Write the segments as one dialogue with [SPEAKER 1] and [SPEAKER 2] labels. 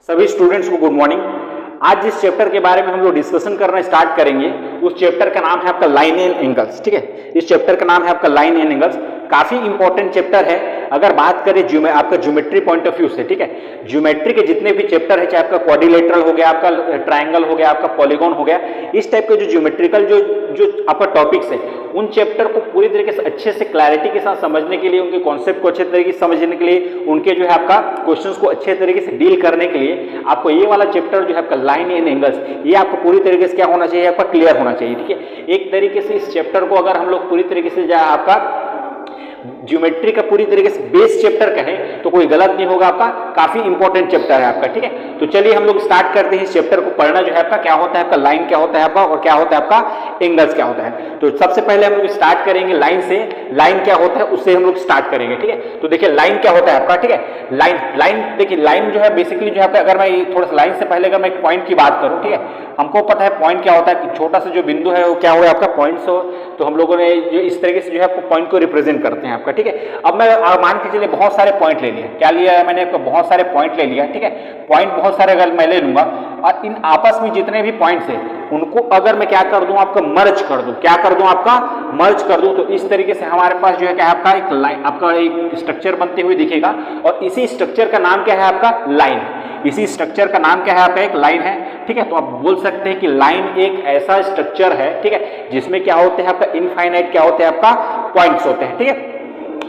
[SPEAKER 1] सभी स्टूडेंट्स को good morning. आज जिस चैप्टर के बारे में हम लोग डिस्कशन करना स्टार्ट करेंगे उस चैप्टर का नाम है आपका लाइन एंड एंगल्स। ठीक है, इस चैप्टर का नाम है आपका लाइन एंड एंगल्स। काफी इंपॉर्टेंट चैप्टर है अगर बात करें आपका ज्योमेट्री पॉइंट ऑफ व्यू से। ठीक है, ज्योमेट्री के जितने भी चैप्टर है, चाहे आपका क्वाड्रिलेटरल हो गया, आपका ट्रायंगल हो गया, आपका पॉलीगॉन हो गया, इस टाइप के जो ज्योमेट्रिकल जो आपका टॉपिक्स है, उन चैप्टर को पूरी तरीके से अच्छे से क्लैरिटी के साथ समझने के लिए, उनके कॉन्सेप्ट को अच्छे तरीके से समझने के लिए, उनके जो है आपका क्वेश्चंस को अच्छे तरीके से डील करने के लिए आपको ये वाला चैप्टर जो है आपका लाइन एंड एंगल्स, ये आपको पूरी तरीके से क्या होना चाहिए, आपका क्लियर होना चाहिए। ठीक है, एक तरीके से इस चैप्टर को अगर हम लोग पूरी तरीके से जो आपका ज्योमेट्री का पूरी तरीके से बेस चैप्टर कहें तो कोई गलत नहीं होगा, आपका काफी इंपॉर्टेंट चैप्टर है आपका। ठीक है, तो चलिए हम लोग स्टार्ट करते हैं इस चैप्टर को पढ़ना। जो है आपका क्या होता है, आपका लाइन क्या होता है आपका, और क्या होता है आपका एंगल्स क्या होता है। तो सबसे पहले हम लोग स्टार्ट करेंगे लाइन से। लाइन क्या होता है उससे हम लोग स्टार्ट करेंगे। ठीक है, तो देखिए लाइन क्या होता है आपका। ठीक है, लाइन देखिए, लाइन जो है बेसिकली जो है आपका, अगर मैं थोड़ा सा लाइन से पहले अगर मैं एक पॉइंट की बात करूं, ठीक है, हमको पता है पॉइंट क्या होता है कि छोटा सा जो बिंदु है वो क्या हुआ आपका पॉइंट हो, तो हम लोगों ने जो इस तरीके से जो है आपको पॉइंट को रिप्रेजेंट करते हैं आपका। ठीक है, अब मैं मान के चलिए बहुत सारे पॉइंट ले लिया, क्या लिया है मैंने, बहुत सारे पॉइंट ले लिया। ठीक है, पॉइंट बहुत सारे अगर मैं ले लूंगा और इन आपस में जितने भी पॉइंट्स हैं उनको अगर मैं क्या कर दूं, आपका मर्ज कर दूं, क्या कर दूं, आपका मर्ज कर दूं, तो इस तरीके से हमारे पास जो है क्या है आपका एक लाइन, आपका एक स्ट्रक्चर बनते हुए दिखेगा। और इसी स्ट्रक्चर का नाम क्या है आपका लाइन। इसी स्ट्रक्चर का नाम क्या है आपका एक लाइन है। ठीक है, तो आप बोल सकते हैं कि लाइन एक ऐसा स्ट्रक्चर है, ठीक है, जिसमें क्या होते हैं आपका इनफाइनाइट क्या होते हैं आपका पॉइंट्स होते हैं। ठीक है,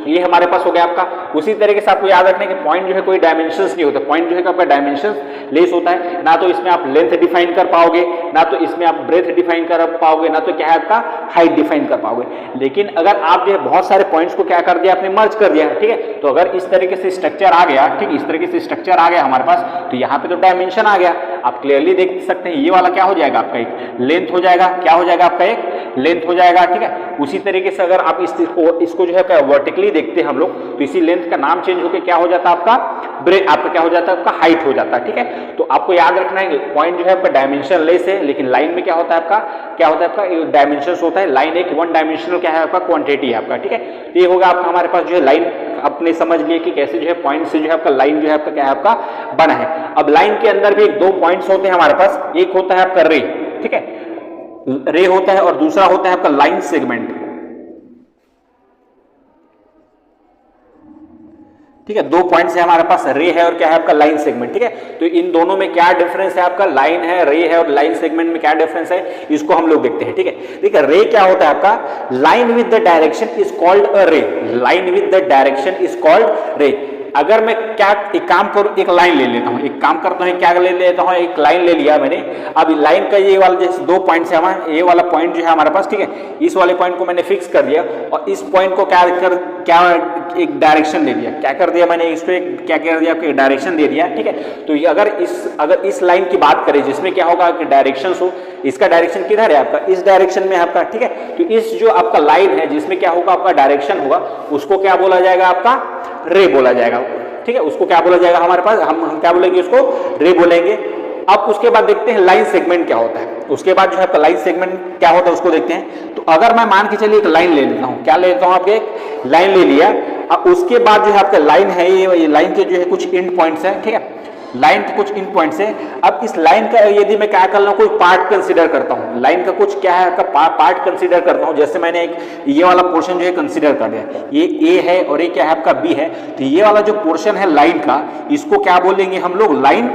[SPEAKER 1] ये हमारे पास हो गया आपका। उसी तरीके से आपको याद रखना है कि पॉइंट जो है कोई डायमेंशंस नहीं होता, पॉइंट जो है आपका डायमेंशंस लेस होता है। ना तो इसमें आप लेंथ डिफाइन कर पाओगे, ना तो इसमें आप ब्रेथ डिफाइन कर पाओगे, ना तो क्या है आपका हाइट डिफाइन कर पाओगे। लेकिन अगर आप जो है बहुत सारे पॉइंट्स को क्या कर दिया, आपने मर्ज कर दिया। ठीक है, तो अगर इस तरीके से स्ट्रक्चर आ गया, ठीक, इस तरीके से स्ट्रक्चर आ गया हमारे पास, तो यहाँ पे तो डायमेंशन आ गया। आप क्लियरली देख सकते हैं ये वाला क्या हो जाएगा आपका एक लेंथ हो जाएगा, क्या हो जाएगा आपका एक लेंथ हो जाएगा। ठीक है, उसी तरीके से अगर आप इसको जो है वर्टिकली देखते हैं हम लोग, तो इसी लेंथ का नाम चेंज होकर क्या हो जाता है आपका ब्रेथ, आपका क्या हो जाता है आपका हाइट हो जाता है। ठीक है, तो आपको याद रखना है पॉइंट जो है आपका डायमेंशन लेस है, लेकिन लाइन में क्या होता है आपका, क्या होता है आपका डायमेंशन होता है। लाइन एक वन डायमेंशनल क्या है आपका क्वांटिटी है आपका। ठीक है, तो ये होगा आपका हमारे पास जो है लाइन, अपने समझ लिए कि कैसे जो है पॉइंट से जो है आपका लाइन जो है आपका क्या है आपका बना है। अब लाइन के अंदर भी दो पॉइंट्स होते हैं हमारे पास, एक होता है आपका रे, ठीक है, रे होता है, और दूसरा होता है आपका लाइन सेगमेंट। ठीक है, दो पॉइंट्स है हमारे पास, रे है और क्या है आपका लाइन सेगमेंट। ठीक है, तो इन दोनों में क्या डिफरेंस है आपका, लाइन है, रे है, और लाइन सेगमेंट में क्या डिफरेंस है, इसको हम लोग देखते हैं। ठीक है, देखिए रे क्या होता है आपका, line with the direction is called a ray. Line with the direction is called ray. अगर मैं क्या एक काम करूं, एक लाइन ले लेता हूं, एक काम करता हूं, क्या ले लेता हूं, एक लाइन ले लिया मैंने। अब लाइन का ये वाला जैसे दो पॉइंट्स है हमारे, ये वाला पॉइंट जो है हमारे पास, ठीक है, इस वाले पॉइंट को मैंने फिक्स कर दिया और इस पॉइंट को क्या एक डायरेक्शन दे दिया, क्या कर दिया मैंने, इसको क्या कर दिया, आपको डायरेक्शन दे दिया। ठीक है, तो ये अगर इस लाइन की बात करें जिसमें क्या होगा कि डायरेक्शन हो, इसका डायरेक्शन किधर है आपका, इस डायरेक्शन में आपका। ठीक है, तो इस जो आपका लाइन है जिसमें क्या होगा आपका डायरेक्शन होगा, उसको क्या बोला जाएगा आपका रे बोला जाएगा। ठीक है, उसको क्या बोला जाएगा हमारे पास, हम क्या बोलेंगे, उसको रे बोलेंगे। अब उसके बाद देखते हैं लाइन सेगमेंट क्या होता है। उसके बाद जो है आपका लाइन सेगमेंट क्या होता है उसको देखते हैं। तो अगर मैं मान के चलिए एक लाइन ले लेता हूं, क्या ले लेता हूं, आपके एक लाइन ले लिया। अब उसके बाद जो है आपका लाइन है, ये लाइन के जो है कुछ एंड पॉइंट्स है। ठीक है, लाइन के कुछ इन पॉइंट्स है। अब इस लाइन का यदि मैं क्या कर रहा हूं, कोई पार्ट कंसीडर करता हूं, लाइन का कुछ क्या है आपका पार्ट कंसीडर करता हूं। जैसे मैंने एक ये वाला पोर्शन जो है कंसीडर कर लिया, ये ए है और ये क्या है आपका बी है, तो ये वाला जो पोर्शन है लाइन का, इसको क्या बोलेंगे हम लोग, लाइन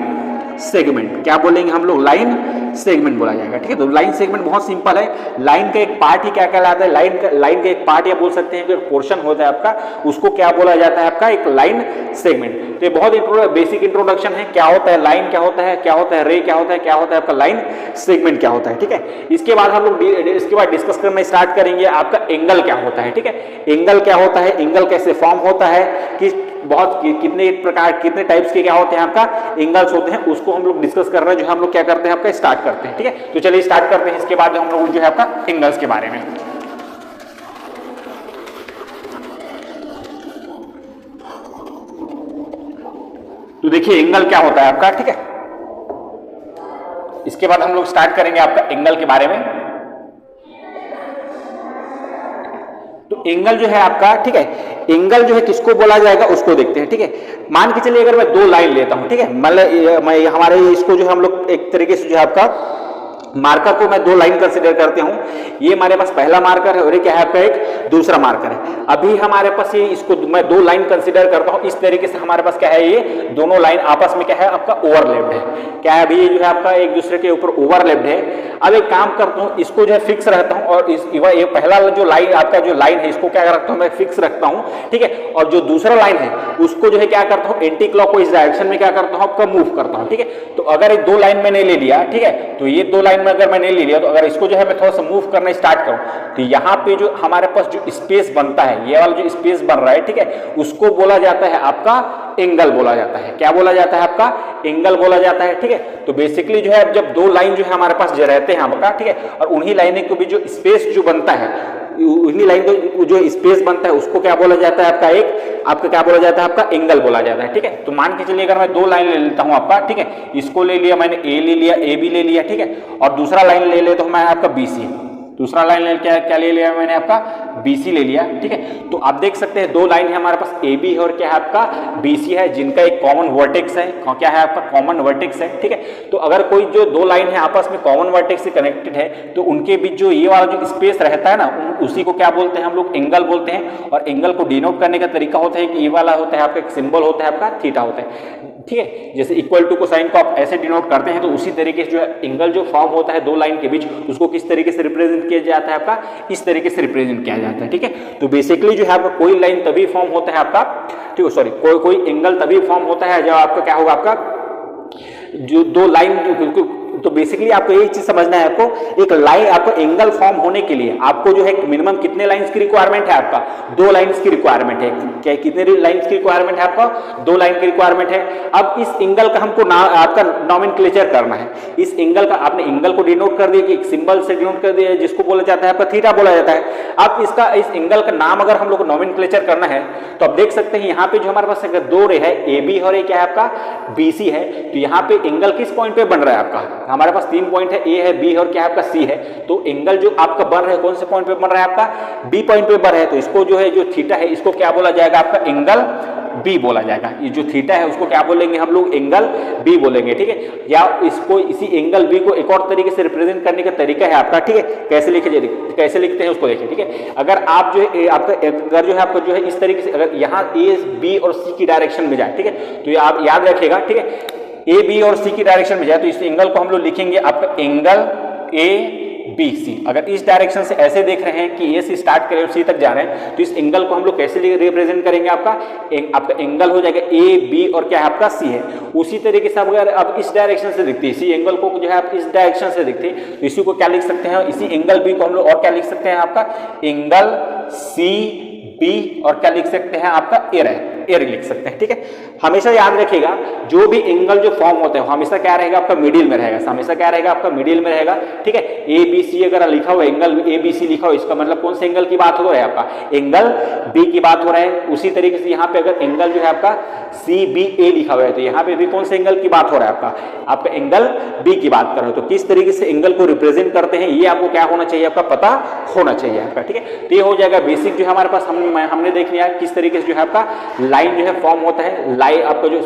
[SPEAKER 1] सेगमेंट। क्या बोलेंगे हम लोग, लाइन सेगमेंट बोला जाएगा। ठीक है, तो लाइन सेगमेंट बहुत सिंपल है। लाइन का एक पार्ट ही क्या कहलाता है, लाइन का एक पार्ट या बोल सकते हैं कि पोर्शन होता है आपका, उसको क्या बोला जाता है आपका एक लाइन सेगमेंट। तो ये बहुत बेसिक इंट्रोडक्शन है, क्या होता है लाइन, क्या होता है, क्या होता है रे, क्या होता है, क्या होता है आपका लाइन सेगमेंट क्या होता है। ठीक है, इसके बाद हम लोग इसके बाद डिस्कस करना स्टार्ट करेंगे आपका एंगल क्या होता है। ठीक है, एंगल क्या होता है, एंगल कैसे फॉर्म होता है, कि बहुत कितने प्रकार, कितने टाइप्स के क्या होते हैं आपका एंगल्स होते हैं, उसको हम लोग डिस्कस कर रहे हैं, जो हम लोग क्या करते हैं आपका स्टार्ट करते हैं। ठीक है, तो चलिए स्टार्ट करते हैं। इसके बाद हम लोग जो है आपका एंगल्स के बारे में, तो देखिए एंगल क्या होता है आपका। ठीक है, इसके बाद हम लोग स्टार्ट करेंगे आपका एंगल के बारे में। तो एंगल जो है आपका, ठीक है, एंगल जो है किसको बोला जाएगा उसको देखते हैं, ठीक है। मान के चलिए अगर मैं दो लाइन लेता हूं, ठीक है, मतलब मैं हमारे इसको जो हम लोग एक तरीके से जो है आपका मार्कर को मैं दो लाइन कंसीडर करते हूं, ये हमारे पास पहला मार्कर है और ये क्या है आपका एक दूसरा मार्कर है। अभी हमारे पास ये इसको मैं दो लाइन कंसीडर करता हूं, इस तरीके से हमारे पास क्या है, ये दोनों लाइन आपस में क्या है आपका ओवरलैप्ड है, क्या है अभी ये जो है आपका एक दूसरे के ऊपर ओवरलैप्ड है। अब एक काम करता हूं, इसको जो है फिक्स रहता हूं और ये पहला जो लाइन आपका जो लाइन है इसको क्या रखता हूं मैं फिक्स रखता हूं, ठीक है, और जो दूसरा लाइन है उसको जो है क्या करता हूं एंटी क्लॉकवाइज डायरेक्शन में क्या करता हूं आपका मूव करता हूं, ठीक है। तो अगर ये दो लाइन मैंने ले लिया, ठीक है, तो ये दो लाइन में अगर मैंने ले लिया तो अगर इसको जो है मैं थोड़ा सा मूव करना स्टार्ट करूं तो यहाँ पे जो हमारे पास जो स्पेस बनता है, ये वाला जो स्पेस बन रहा है, ठीक है, उसको बोला जाता है आपका एंगल बोला जाता है। क्या बोला जाता है आपका एंगल बोला जाता है, ठीक है। तो बेसिकली जो है जब दो लाइन जो है हमारे पास जो रहते हैं आपका, ठीक है, और उन्हीं लाइनें को भी जो स्पेस जो बनता है, उन्हीं लाइन को जो स्पेस बनता है उसको क्या बोला जाता है आपका एक आपका क्या बोला जाता है आपका एंगल बोला जाता है, ठीक है। तो मान के चलिए अगर मैं दो लाइन ले लेता हूं आपका, ठीक है, इसको ले लिया मैंने ए ले लिया, ए बी ले लिया, ठीक है, और दूसरा लाइन ले लेता हूं मैं आपका बी सी, दूसरा लाइन ले क्या ले लिया मैंने आपका BC ले लिया, ठीक है। तो आप देख सकते हैं दो लाइन है हमारे पास AB है और क्या है आपका BC है, जिनका एक कॉमन वर्टेक्स है, क्या है आपका कॉमन वर्टेक्स है, ठीक है। तो अगर कोई जो दो लाइन है आपस में कॉमन वर्टेक्स से कनेक्टेड है तो उनके बीच जो ये वाला जो स्पेस रहता है ना, उसी को क्या बोलते हैं हम लोग एंगल बोलते हैं। और एंगल को डिनोट करने का तरीका होता है कि ये वाला होता है आपका एक सिंबल होता है आपका थीटा होता है, ठीक है। जैसे इक्वल टू को साइन को आप ऐसे डिनोट करते हैं तो उसी तरीके से जो है एंगल जो फॉर्म होता है दो लाइन के बीच उसको किस तरीके से रिप्रेजेंट किया जाता है आपका इस तरीके से रिप्रेजेंट किया जाता है, ठीक है। तो बेसिकली जो है आपका कोई लाइन तभी फॉर्म होता है आपका, ठीक है, सॉरी, कोई एंगल तभी फॉर्म होता है जब आपका क्या होगा आपका जो दो लाइन। तो बेसिकली आपको एक चीज समझना है, आपको एक लाइन आपको एंगल फॉर्म होने के लिए आपको जो है मिनिमम कितने लाइंस की रिक्वायरमेंट है आपका दो लाइंस की रिक्वायरमेंट है। क्या कितने लाइंस की रिक्वायरमेंट है आपका दो लाइन की रिक्वायरमेंट है। अब इस एंगल का हमको आपका नॉमेनक्लेचर करना है। इस एंगल का आपने एंगल को डिनोट कर दिया कि एक सिंबल से डिनोट कर दिया जिसको बोला जाता है आपका थीटा बोला जाता है। अब इसका इस एंगल का नाम अगर हम लोग को नॉमेनक्लेचर करना है तो आप देख सकते हैं यहाँ पे जो हमारे पास अगर दो रे है ए बी और क्या है आपका BC है, तो यहाँ पे एंगल किस पॉइंट पे बन रहा है आपका, हमारे पास तीन पॉइंट है, ए है बी है और क्या है आपका सी है। तो एंगल जो आपका बन रहा है कौन से पॉइंट पे बन रहा है आपका बी पॉइंट पे बन रहा है। तो इसको जो है जो थीटा है इसको क्या बोला जाएगा आपका एंगल बी बोला जाएगा। ये जो थीटा है उसको क्या बोलेंगे हम लोग एंगल बी बोलेंगे, ठीक है। या इसको इसी एंगल बी को एक और तरीके से रिप्रेजेंट करने का तरीका है आपका, ठीक है, कैसे लिखते हैं उसको देखिए, ठीक है। अगर आप जो है आपका अगर जो है आपका जो है इस तरीके से अगर यहाँ ए बी और सी की डायरेक्शन में जाए, ठीक है, तो ये आप याद रखिएगा, ठीक है, ए बी और सी की डायरेक्शन में जाए तो इस एंगल को हम लोग लिखेंगे आपका एंगल ए बी सी। अगर इस डायरेक्शन से ऐसे देख रहे हैं कि ए से स्टार्ट करें और सी तक जा रहे हैं तो इस एंगल को हम लोग कैसे रिप्रेजेंट करेंगे, आपका एंगल हो जाएगा ए बी और क्या है आपका सी है। उसी तरीके से अगर आप इस डायरेक्शन से दिखते हैं इसी एंगल को जो है आप इस डायरेक्शन से दिखते हैं तो इसी को क्या लिख सकते हैं, इसी एंगल बी को हम लोग और क्या लिख सकते हैं आपका एंगल सी बी और क्या लिख सकते हैं आपका एर लिख सकते हैं, ठीक है। हमेशा याद रखिएगा जो भी एंगल जो फॉर्म होता है हमेशा क्या रहेगा आपका मिडिल में रहेगा, हमेशा क्या रहेगा आपका मिडिल में रहेगा, ठीक है। ए बी सी अगर लिखा हुआ एंगल ए बी सी लिखा हो इसका मतलब कौन से एंगल की बात हो रहा है आपका एंगल बी की बात हो रहा है। उसी तरीके से यहाँ पे अगर एंगल जो है आपका सी बी ए लिखा हुआ है तो यहाँ पे भी कौन से एंगल की बात हो रहा है आपका एंगल बी की बात कर रहे हो। तो किस तरीके से एंगल को रिप्रेजेंट करते हैं ये आपको क्या होना चाहिए आपका पता होना चाहिए आपका, ठीक है। तो ये हो जाएगा बेसिक जो हमारे पास हमने देख लिया किस तरीके से जो है आपका लाइन जो है फॉर्म होता है, लाइन आपका जो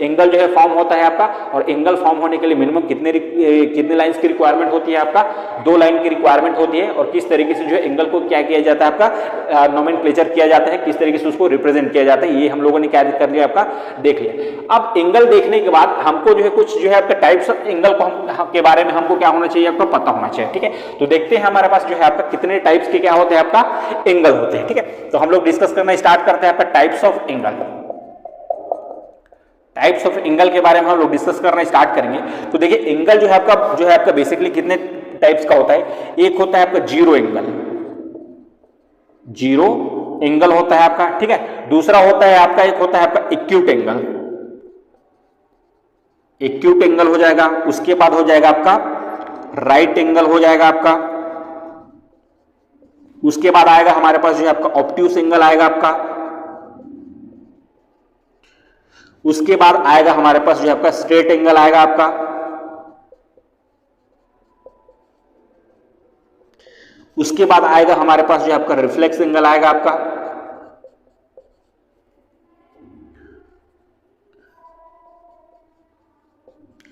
[SPEAKER 1] एंगल जो है फॉर्म होता है आपका। और एंगल फॉर्म होने के लिए मिनिमम कितने लाइंस की रिक्वायरमेंट होती है आपका दो लाइन की रिक्वायरमेंट होती है। और किस तरीके से जो है एंगल को क्या किया जाता है आपका नोमेनक्लेचर किया जाता है, किस तरीके से उसको रिप्रेजेंट किया जाता है, ये हम लोगों ने क्या कर लिया आपका देख लिया। अब एंगल देखने के बाद हमको जो है कुछ जो है आपका टाइप्स ऑफ एंगल को के बारे में हमको क्या होना चाहिए आपको पता होना चाहिए, ठीक है। तो देखते हैं हमारे पास जो है आपका कितने टाइप्स के क्या होते हैं आपका एंगल होते हैं, ठीक है। तो हम लोग डिस्कस करना स्टार्ट करते हैं आपका types of angle. Types of angle के बारे में हम लोग डिस्कस करना स्टार्ट करेंगे। तो देखिए एंगल जो है आपका बेसिकली कितने टाइप्स का होता है। एक होता है आपका जीरो एंगल होता है आपका, ठीक है। दूसरा होता है आपका एक होता है आपका एक्यूट एंगल हो जाएगा। उसके बाद हो जाएगा आपका राइट एंगल हो जाएगा आपका। उसके बाद आएगा हमारे पास जो है आपका ऑब्ट्यूस एंगल आएगा आपका। उसके बाद आएगा हमारे पास जो है आपका स्ट्रेट एंगल आएगा आपका। उसके उसके बाद आएगा हमारे पास जो आपका रिफ्लेक्स एंगल आएगा आपका,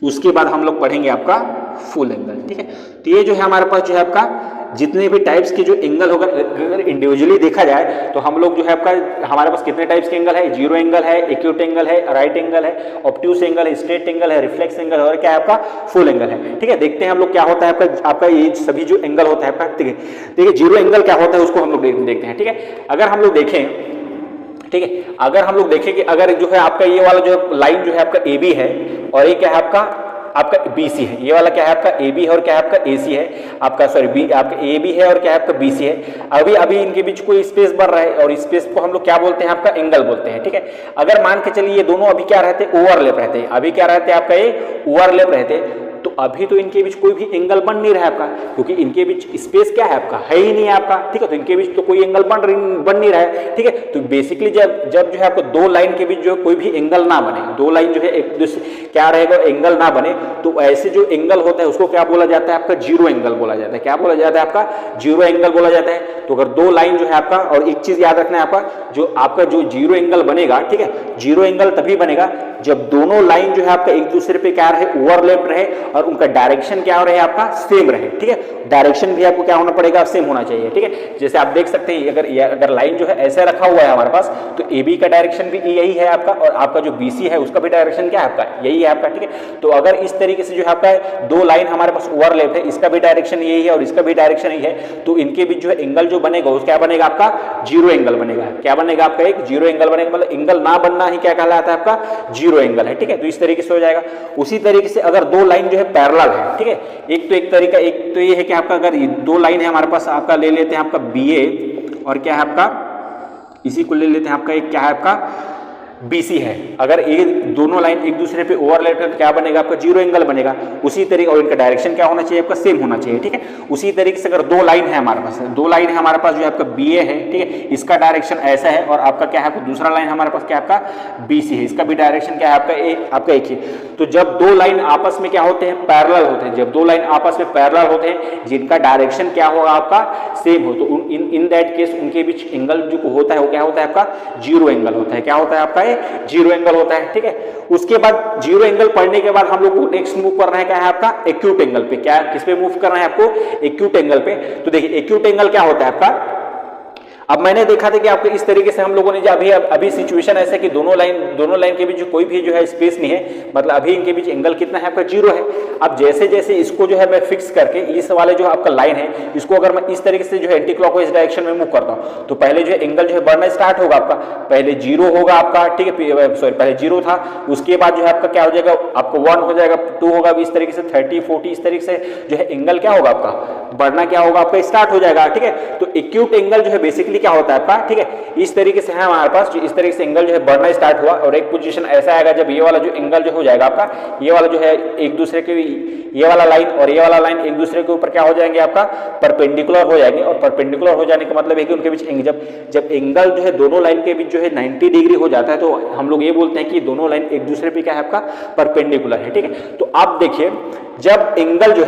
[SPEAKER 1] उसके बाद हम लोग पढ़ेंगे आपका फुल एंगल। ठीक है, तो ये जो है हमारे पास जो है आपका जितने भी टाइप्स के जो एंगल होगा, अगर इंडिविजुअली देखा जाए तो हम लोग जो है आपका हमारे पास कितने टाइप्स के एंगल है, जीरो एंगल है, एक्यूट एंगल है, राइट एंगल है, ऑब्ट्यूस एंगल है, स्ट्रेट एंगल है, रिफ्लेक्स एंगल है और क्या है आपका फुल एंगल है। ठीक है, देखते हैं हम लोग क्या होता है आपका ये सभी जो एंगल होता है आपका। ठीक है, देखिए जीरो एंगल क्या होता है उसको हम लोग देखते हैं। ठीक है, अगर हम लोग देखें, ठीक है, अगर हम लोग देखें कि अगर जो है आपका ये वाला जो लाइन जो है आपका ए बी है और ये क्या है आपका BC है, ये वाला क्या है आपका AB है और क्या है आपका AC है आपका, सॉरी आपका AB है और क्या है आपका BC है। अभी इनके बीच कोई स्पेस बन रहा है और इस स्पेस को हम लोग क्या बोलते हैं आपका एंगल बोलते हैं। ठीक है, अगर मान के चलिए ये दोनों अभी क्या रहते हैं, ओवरलैप रहते हैं, अभी क्या रहते हैं आपका ये ओवरलैप रहते हैं, तो अभी तो इनके बीच कोई भी एंगल बन नहीं रहा है आपका, क्योंकि इनके बीच स्पेस क्या है आपका, है ही नहीं है आपका। ठीक है, तो इनके बीच तो कोई एंगल बन नहीं रहा है। ठीक है, तो बेसिकली जब जो है आपको दो लाइन के बीच जो है कोई भी एंगल ना बने, दो लाइन जो है एक दूसरे क्या रहेगा एंगल ना बने, तो ऐसे जो एंगल होता है उसको क्या बोला जाता है आपका जीरो एंगल बोला जाता है। क्या बोला जाता है आपका जीरो एंगल बोला जाता है। तो अगर दो लाइन जो है आपका, और एक चीज याद रखना है आपका जो जीरो एंगल बनेगा, ठीक है, जीरो एंगल तभी बनेगा जब दोनों लाइन जो है आपका एक दूसरे पे क्या रहे, ओवरलैप रहे और उनका डायरेक्शन क्या रहे आपका सेम रहे। ठीक है, डायरेक्शन भी आपको क्या होना पड़ेगा, सेम होना चाहिए। ठीक है, जैसे आप देख सकते हैं अगर लाइन जो है ऐसे रखा हुआ है हमारे पास, तो AB का डायरेक्शन भी यही है आपका और आपका जो BC है उसका भी डायरेक्शन क्या है आपका यही है आपका। ठीक है, तो अगर इस तरीके से जो है आपका दो लाइन हमारे पास ओवरलैप है, इसका भी डायरेक्शन यही है और इसका भी डायरेक्शन यही है, तो इनके बीच जो है एंगल जो बनेगा वो क्या बनेगा आपका जीरो एंगल बनेगा। क्या बनेगा आपका एक जीरो एंगल बनेगा, मतलब एंगल ना बनना ही क्या कहलाता है आपका जीरो एंगल है। ठीक है, तो इस तरीके से हो जाएगा। उसी तरीके से अगर दो लाइन जो है पैरेलल है, ठीक है, एक तरीका ये है कि आपका अगर दो लाइन है हमारे पास, आपका ले लेते हैं आपका BA और क्या है आपका, इसी को ले लेते हैं आपका एक क्या है आपका BC है। अगर ये दोनों लाइन एक दूसरे पे ओवरलैप है तो क्या बनेगा आपका जीरो एंगल बनेगा। उसी तरीके, और इनका डायरेक्शन क्या होना चाहिए आपका सेम होना चाहिए। ठीक है, उसी तरीके से अगर दो लाइन है हमारे पास, दो लाइन है हमारे पास जो आपका BA है, ठीक है, इसका डायरेक्शन ऐसा है और आपका क्या है दूसरा लाइन हमारे पास क्या आपका BC है, इसका भी डायरेक्शन क्या है आपका एक ही। तो जब दो लाइन आपस में क्या होते हैं, पैरेलल होते हैं, जब दो लाइन आपस में पैरेलल होते हैं जिनका डायरेक्शन क्या होगा आपका सेम हो, तो इन दैट केस उनके बीच एंगल जो होता है वो क्या होता है आपका जीरो एंगल होता है। क्या होता है आपका जीरो एंगल होता है। ठीक है, उसके बाद जीरो एंगल पढ़ने के बाद हम लोग को नेक्स्ट मूव करना है क्या है आपका एक्यूट एंगल पे। क्या किस पे मूव करना है आपको, एक्यूट एंगल पे। तो देखिए एक्यूट एंगल क्या होता है आपका, अब मैंने देखा था कि आपको इस तरीके से हम लोगों ने जो अभी सिचुएशन ऐसा कि दोनों लाइन के बीच जो कोई भी जो है स्पेस नहीं है, मतलब अभी इनके बीच एंगल कितना है आपका जीरो है। अब जैसे जैसे इसको जो है मैं फिक्स करके इस वाले जो आपका लाइन है इसको अगर मैं इस तरीके से जो है एंटी क्लॉकवाइज डायरेक्शन में मूव करता हूं तो पहले जो है एंगल जो है बढ़ना स्टार्ट होगा आपका, पहले जीरो होगा आपका, ठीक है, सॉरी पहले जीरो था, उसके बाद जो है आपका क्या हो जाएगा, आपको 1 हो जाएगा, 2 होगा, इस तरीके से 30 40 इस तरीके से जो है एंगल क्या होगा आपका बढ़ना क्या होगा आपका स्टार्ट हो जाएगा। ठीक है, तो एक्यूट एंगल जो है बेसिकली क्या होता है आपका, ठीक है, इस तरीके से है हमारे पास, जो इस तरीके से एंगल जो है बढ़ना स्टार्ट हुआ और एक पोजीशन ऐसा आएगा जब ये वाला जो एंगल जो हो जाएगा आपका, ये वाला जो है एक दूसरे के, ये वाला लाइन और ये वाला लाइन एक दूसरे के ऊपर क्या हो जाएंगे आपका परपेंडिकुलर हो जाएंगे। और परपेंडिकुलर हो जाने का मतलब है कि उनके बीच जब एंगल जो है दोनों लाइन के बीच जो है 90 डिग्री हो जाता है तो हम लोग ये बोलते हैं कि दोनों लाइन एक दूसरे पे क्या है आपका परपेंडिकुलर है। ठीक है, तो आप देखिए जब एंगल जो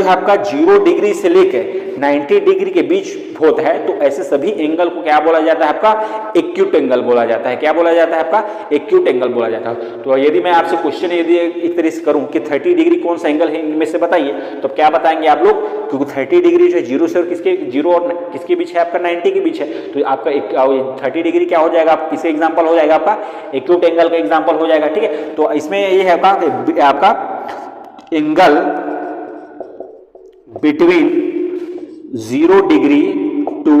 [SPEAKER 1] है आपका 0 डिग्री से लेकर 90 डिग्री के बीच होता है तो ऐसे सभी एंगल को क्या बोला जाता है आपका एक्यूट एंगल बोला जाता है। क्या बोला जाता है आपका एक्यूट एंगल बोला जाता है। तो यदि मैं आपसे क्वेश्चन यदि एक तरह से करूं कि 30 डिग्री कौन सा एंगल है इनमें से बताइए, तो क्या बताएंगे आप लोग, क्योंकि 30 डिग्री जो है जीरो से और जीरो और किसके बीच है आपका 90 के बीच है, तो आपका 30 डिग्री क्या हो जाएगा, आप किसका एग्जाम्पल हो जाएगा आपका एक्यूट एंगल का एग्जाम्पल हो जाएगा। ठीक है, तो इसमें ये है आपका angle between 0 degree to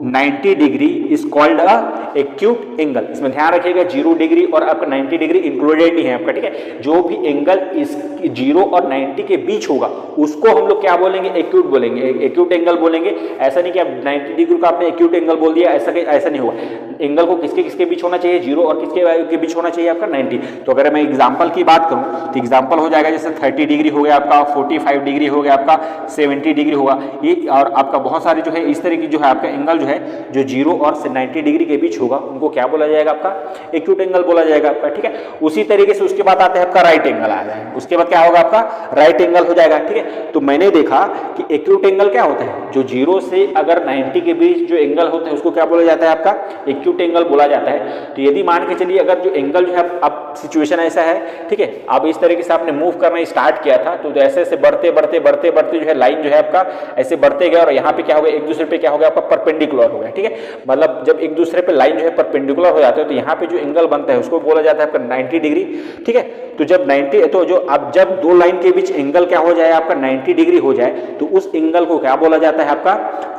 [SPEAKER 1] 90 degree is called a acute angle. इसमें ध्यान रखिएगा 0 डिग्री और आपका 90 डिग्री इंक्लूडेड नहीं है आपका। ठीक है, जो भी एंगल इस 0 और 90 के बीच होगा उसको हम लोग क्या बोलेंगे, एक्यूट बोलेंगे, एक्यूट एंगल बोलेंगे। ऐसा नहीं कि आप 90 डिग्री का आपने एक्यूट एंगल बोल दिया, ऐसा नहीं होगा। एंगल को किसके बीच होना चाहिए, 0 और किसके बीच होना चाहिए आपका 90। तो अगर मैं एग्जाम्पल की बात करूं तो एग्जाम्पल हो जाएगा जैसे 30 डिग्री हो गया आपका, 45 डिग्री हो गया आपका, 70 डिग्री होगा ये, और आपका बहुत सारे जो है इस तरह की जो है आपका एंगल जो है जो 0 और 90 डिग्री के बीच होगा उनको क्या बोला जाएगा आपका, एक्यूट एंगल बोला जाएगा आपका, ठीक है। उसी तरीके से उसके बाद आते हैं आपका राइट एंगल आ जाएगा, उसके बाद क्या होगा आपका राइट एंगल हो जाएगा, ठीक है। तो मैंने देखा कि एक्यूट एंगल क्या होता है, जो 0 से अगर 90 के बीच जो एंगल होता है उसको क्या बोला जाता है आपका, एक्यूट एंगल बोला जाता है। तो यदि मान के चलिए अगर जो एंगल जो है अब सिचुएशन ऐसा है, ठीक है, अब इस तरीके से आपने मूव करना स्टार्ट किया था, तो ऐसे ऐसे बढ़ते बढ़ते बढ़ते बढ़ते जो है लाइन जो है आपका ऐसे बढ़ते गया और यहाँ पे क्या हो गया, एक दूसरे पे क्या हो गया आपका परपेंडिकुलर हो गया, ठीक है। मतलब जब एक दूसरे पे लाइन जो है परपेंडिकुलर हो जाते हैं तो यहाँ पे जो एंगल बनता है उसको बोला जाता है आपका 90 डिग्री, ठीक है। तो जब 90 तो जो अब जब दो लाइन के बीच एंगल क्या हो जाए आपका 90 डिग्री हो जाए तो उस एंगल को क्या बोला जाता है आपका,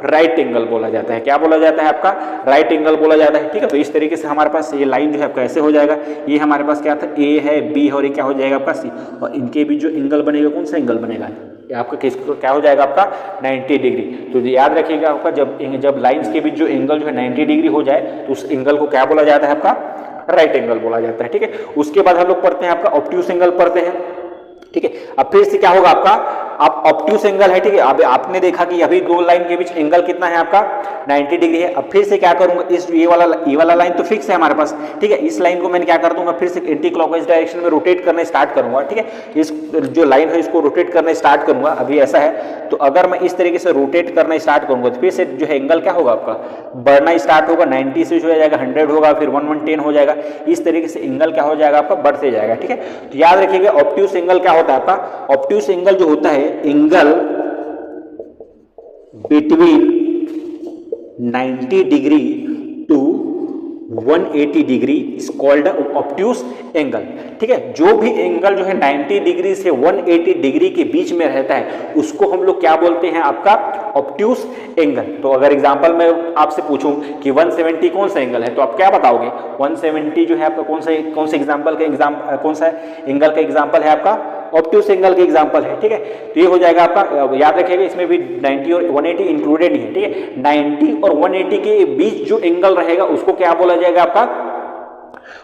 [SPEAKER 1] राइट एंगल बोला जाता है। क्या बोला जाता है आपका, राइट एंगल बोला जाता है, ठीक है। तो इस तरीके से हमारे पास ये लाइन जो है आपका ऐसे हो जाएगा, ये हमारे पास क्या था, ए है, बी है और ये क्या हो जाएगा आपका सी, और इनके बीच जो एंगल बनेगा कौन सा एंगल बनेगा, आपका किसको क्या हो जाएगा आपका 90 डिग्री। तो याद रखिएगा आपका जब लाइंस के बीच जो एंगल जो है 90 डिग्री हो जाए तो उस एंगल को क्या बोला जाता है आपका, राइट एंगल बोला जाता है, ठीक है। उसके बाद हम लोग पढ़ते हैं आपका ऑब्ट्यूस एंगल पढ़ते हैं, ठीक है। अब फिर से क्या होगा आपका, आप ऑब्ट्यूस एंगल है, ठीक है। अब आपने देखा कि अभी दो लाइन के बीच एंगल कितना है आपका 90 डिग्री है। अब फिर से क्या करूंगा, इस ये वाला लाइन तो फिक्स है हमारे पास, ठीक है। इस लाइन को मैंने क्या कर दूंगा, फिर से एंटी क्लॉकवाइज डायरेक्शन में रोटेट करना स्टार्ट करूंगा, ठीक है। इस जो लाइन है इसको रोटेट करना स्टार्ट करूंगा, अभी ऐसा है। तो अगर मैं इस तरीके से रोटेट करना स्टार्ट करूंगा तो फिर से जो है एंगल क्या होगा आपका, बढ़ना स्टार्ट होगा, 90 से हो जाएगा 100 होगा, फिर 110 हो जाएगा। इस तरीके से एंगल क्या हो जाएगा आपका, बढ़ते जाएगा, ठीक है। तो याद रखिएगा ऑब्ट्यूस एंगल क्या होता है आपका, ऑब्ट्यूस एंगल जो होता है angle between 90 degree to 180 degree is called obtuse angle, ठीक है। जो भी एंगल जो है 90 डिग्री से 180 डिग्री के बीच में रहता है उसको हम लोग क्या बोलते हैं आपका, ऑब्ट्यूस एंगल। तो अगर एग्जांपल मैं आपसे पूछूं कि 170 कौन सा एंगल है तो आप क्या बताओगे, 170 जो है आपका कौन सा एग्जांपल का कौन सा एंगल का एग्जांपल है आपका, ऑब्ट्यूस एंगल के एग्जांपल है, ठीक है। तो ये हो जाएगा आपका, याद रखिएगा इसमें भी 90 और 180 इंक्लूडेड नहीं है, ठीक है। 90 और 180 के बीच जो एंगल रहेगा उसको क्या बोला जाएगा आपका,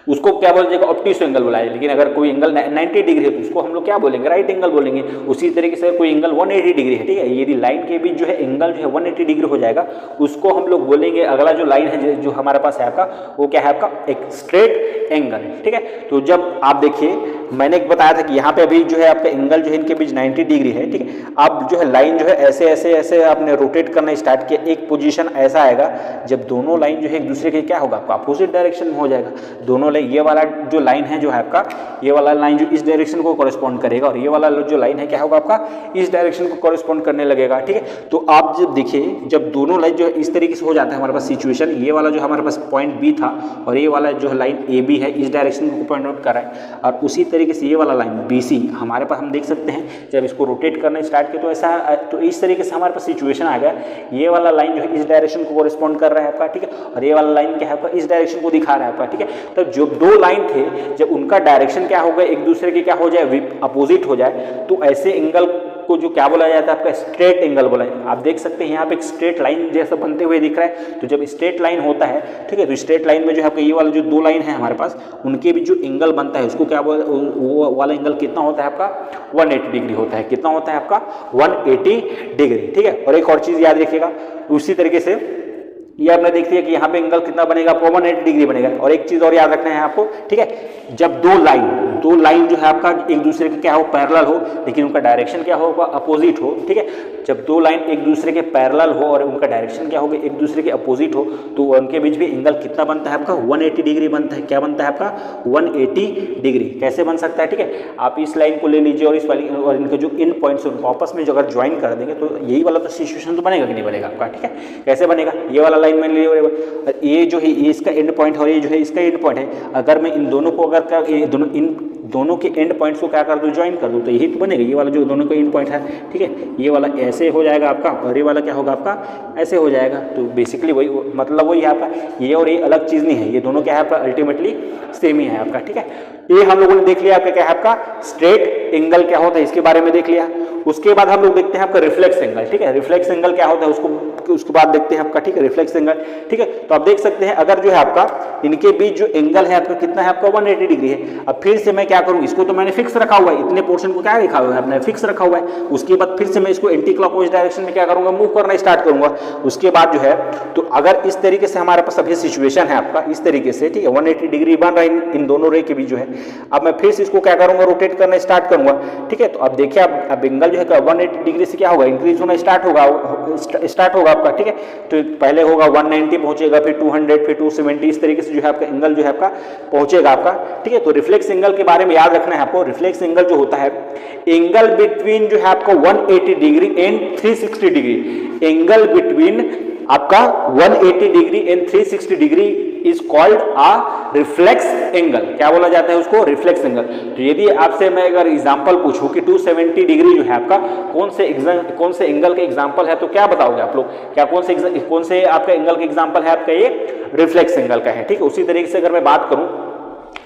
[SPEAKER 1] उसको क्या बोला जाएगा, ऑब्ट्यूस एंगल बोला जाएगा। लेकिन अगर कोई एंगल 90 डिग्री है तो उसको हम लोग क्या बोलेंगे, राइट एंगल बोलेंगे। उसी तरीके से कोई एंगल 180 डिग्री है, ठीक है, यदि लाइन के बीच जो है एंगल जो है 180 डिग्री हो जाएगा उसको हम लोग बोलेंगे, अगला जो लाइन है जो हमारे पास है आपका वो क्या है आपका, एक स्ट्रेट एंगल है, ठीक है। तो जब आप देखिए मैंने बताया था कि यहाँ पे अभी जो है आपका एंगल जो है इनके बीच 90 डिग्री है, ठीक है। अब जो है लाइन जो है ऐसे ऐसे ऐसे आपने रोटेट करना स्टार्ट किया, एक पोजीशन ऐसा आएगा जब दोनों लाइन जो है एक दूसरे के क्या होगा आपका अपोजिट डायरेक्शन में हो जाएगा। दोनों लाइन, ये वाला जो लाइन है जो है आपका, ये वाला लाइन जो इस डायरेक्शन को कॉरेस्पॉन्ड करेगा और ये वाला जो लाइन है क्या होगा आपका, इस डायरेक्शन को कॉरेस्पॉन्ड करने लगेगा, ठीक है। तो आप जब देखिए जब दोनों लाइन जो है इस तरीके से हो जाता है हमारे पास सिचुएशन, ये वाला जो हमारे पास पॉइंट बी था और ये वाला जो लाइन ए बी है इस डायरेक्शन को पॉइंट आउट कर रहा है, और उसी तरीके से ये वाला लाइन BC हमारे पास हम देख सकते हैं जब इसको रोटेट करना स्टार्ट किया तो ऐसा, तो इस तरीके से हमारे पास सिचुएशन आ गया, ये वाला लाइन जो है इस डायरेक्शन को कॉरेस्पॉन्ड कर रहा है आपका, ठीक है, और ये वाला लाइन क्या है आपका इस डायरेक्शन को दिखा रहा है आपका, ठीक है। तो जो दो लाइन थे जब उनका डायरेक्शन क्या होगा एक दूसरे के क्या हो जाए, अपोजिट हो जाए, तो ऐसे एंगल को जो क्या बोला जाता है आपका, स्ट्रेट एंगल बोला जाता है। आप देख सकते हैं यहाँ पे एक स्ट्रेट लाइन जैसा बनते हुए दिख रहा है। तो जब स्ट्रेट लाइन होता है, ठीक है, तो स्ट्रेट लाइन में जो है आपका ये वाला जो दो लाइन है हमारे पास उनके भी जो एंगल बनता है उसको क्या बोला, वो वाला एंगल कितना होता है आपका 180 डिग्री होता है। कितना होता है आपका 180 डिग्री, ठीक है। और एक और चीज याद रखिएगा, उसी तरीके से ये आपने देख लिया कि यहाँ पे एंगल कितना बनेगा, 180 डिग्री बनेगा। और एक चीज और याद रखना है आपको, ठीक है, जब दो लाइन जो है आपका एक दूसरे के क्या हो, पैरेलल हो, लेकिन उनका डायरेक्शन क्या होगा, अपोजिट हो, ठीक है। जब दो लाइन एक दूसरे के पैरेलल हो और उनका डायरेक्शन क्या होगा, एक दूसरे के अपोजिट हो, तो उनके बीच भी एंगल कितना बनता है आपका 180 डिग्री बनता है। क्या बनता है आपका 180 डिग्री। कैसे बन सकता है, ठीक है, आप इस लाइन को ले लीजिए और इस वाली और इनके जो इन पॉइंट्स उनको आपस में जो अगर ज्वाइन कर देंगे तो यही वाला तो सिचुएशन तो बनेगा कि नहीं बनेगा आपका, ठीक है। कैसे बनेगा, ये वाला लाइन मैंने लिया, ये जो है ये इसका एंड पॉइंट है और ये जो है इसका एंड पॉइंट है। अगर मैं इन दोनों को अगर इन दोनों के एंड पॉइंट्स को क्या कर दूं, ज्वाइन कर दूं, तो यही तो बनेगा। ये वाला जो दोनों का एंड पॉइंट है, ठीक है, ये वाला ऐसे हो जाएगा आपका और ये वाला क्या होगा आपका ऐसे हो जाएगा। तो बेसिकली वही मतलब वही है आपका, ये और ये अलग चीज़ नहीं है, ये दोनों क्या है आपका अल्टीमेटली सेम ही है आपका, ठीक है। ये हम लोगों ने देख लिया आपका क्या है आपका स्ट्रेट एंगल क्या होता है, इसके बारे में देख लिया। उसके बाद हम लोग देखते हैं आपका रिफ्लेक्स एंगल, ठीक है। रिफ्लेक्स एंगल क्या होता है उसके बाद देखते हैं आपका, ठीक है, रिफ्लेक्स एंगल, ठीक है। तो आप देख सकते हैं अगर जो है आपका इनके बीच जो एंगल है आपका कितना है आपका 180 डिग्री है। अब फिर से मैं क्या करूँ, इसको तो मैंने फिक्स रखा हुआ है, इतने पोर्शन को क्या लिखा हुआ है आपने फिक्स रखा हुआ है। उसके बाद फिर से मैं इसको एंटी क्लॉकवाइज डायरेक्शन में क्या करूंगा, मूव करना स्टार्ट करूंगा। उसके बाद जो है तो अगर इस तरीके से हमारे पास अभी सिचुएशन है आपका इस तरीके से, ठीक है 180 डिग्री बन रहा है इन दोनों रे के बीच जो है। अब मैं फिर से इसको क्या करूंगा, रोटेट करना स्टार्ट करूंगा, ठीक है। तो अब देखिए अब एंगल जो है 180 डिग्री से क्या होगा, इंक्रीज होना स्टार्ट होगा आपका, ठीक है। तो पहले होगा 190 पहुंचेगा, फिर 200, फिर 270, इस तरीके से जो है आपका एंगल जो है आपका पहुंचेगा आपका, ठीक है। तो रिफ्लेक्स एंगल के बारे में याद रखना है आपको। रिफ्लेक्स एंगल जो होता है एंगल बिटवीन जो है आपका 180 degree and 360 degree, angle between आपका 180 degree and 360 degree is called a reflex angle. क्या बोला जाता है उसको, रिफ्लेक्स एंगल। तो यदि आपसे मैं अगर एग्जांपल पूछूं कि 270 डिग्री जो है आपका कौन से एंगल का एग्जांपल है, तो क्या बताओगे आप लोग, क्या कौन से आपका एंगल का एग्जांपल है आपका, ये रिफ्लेक्स एंगल का है, ठीक है। उसी तरीके से अगर मैं बात करूं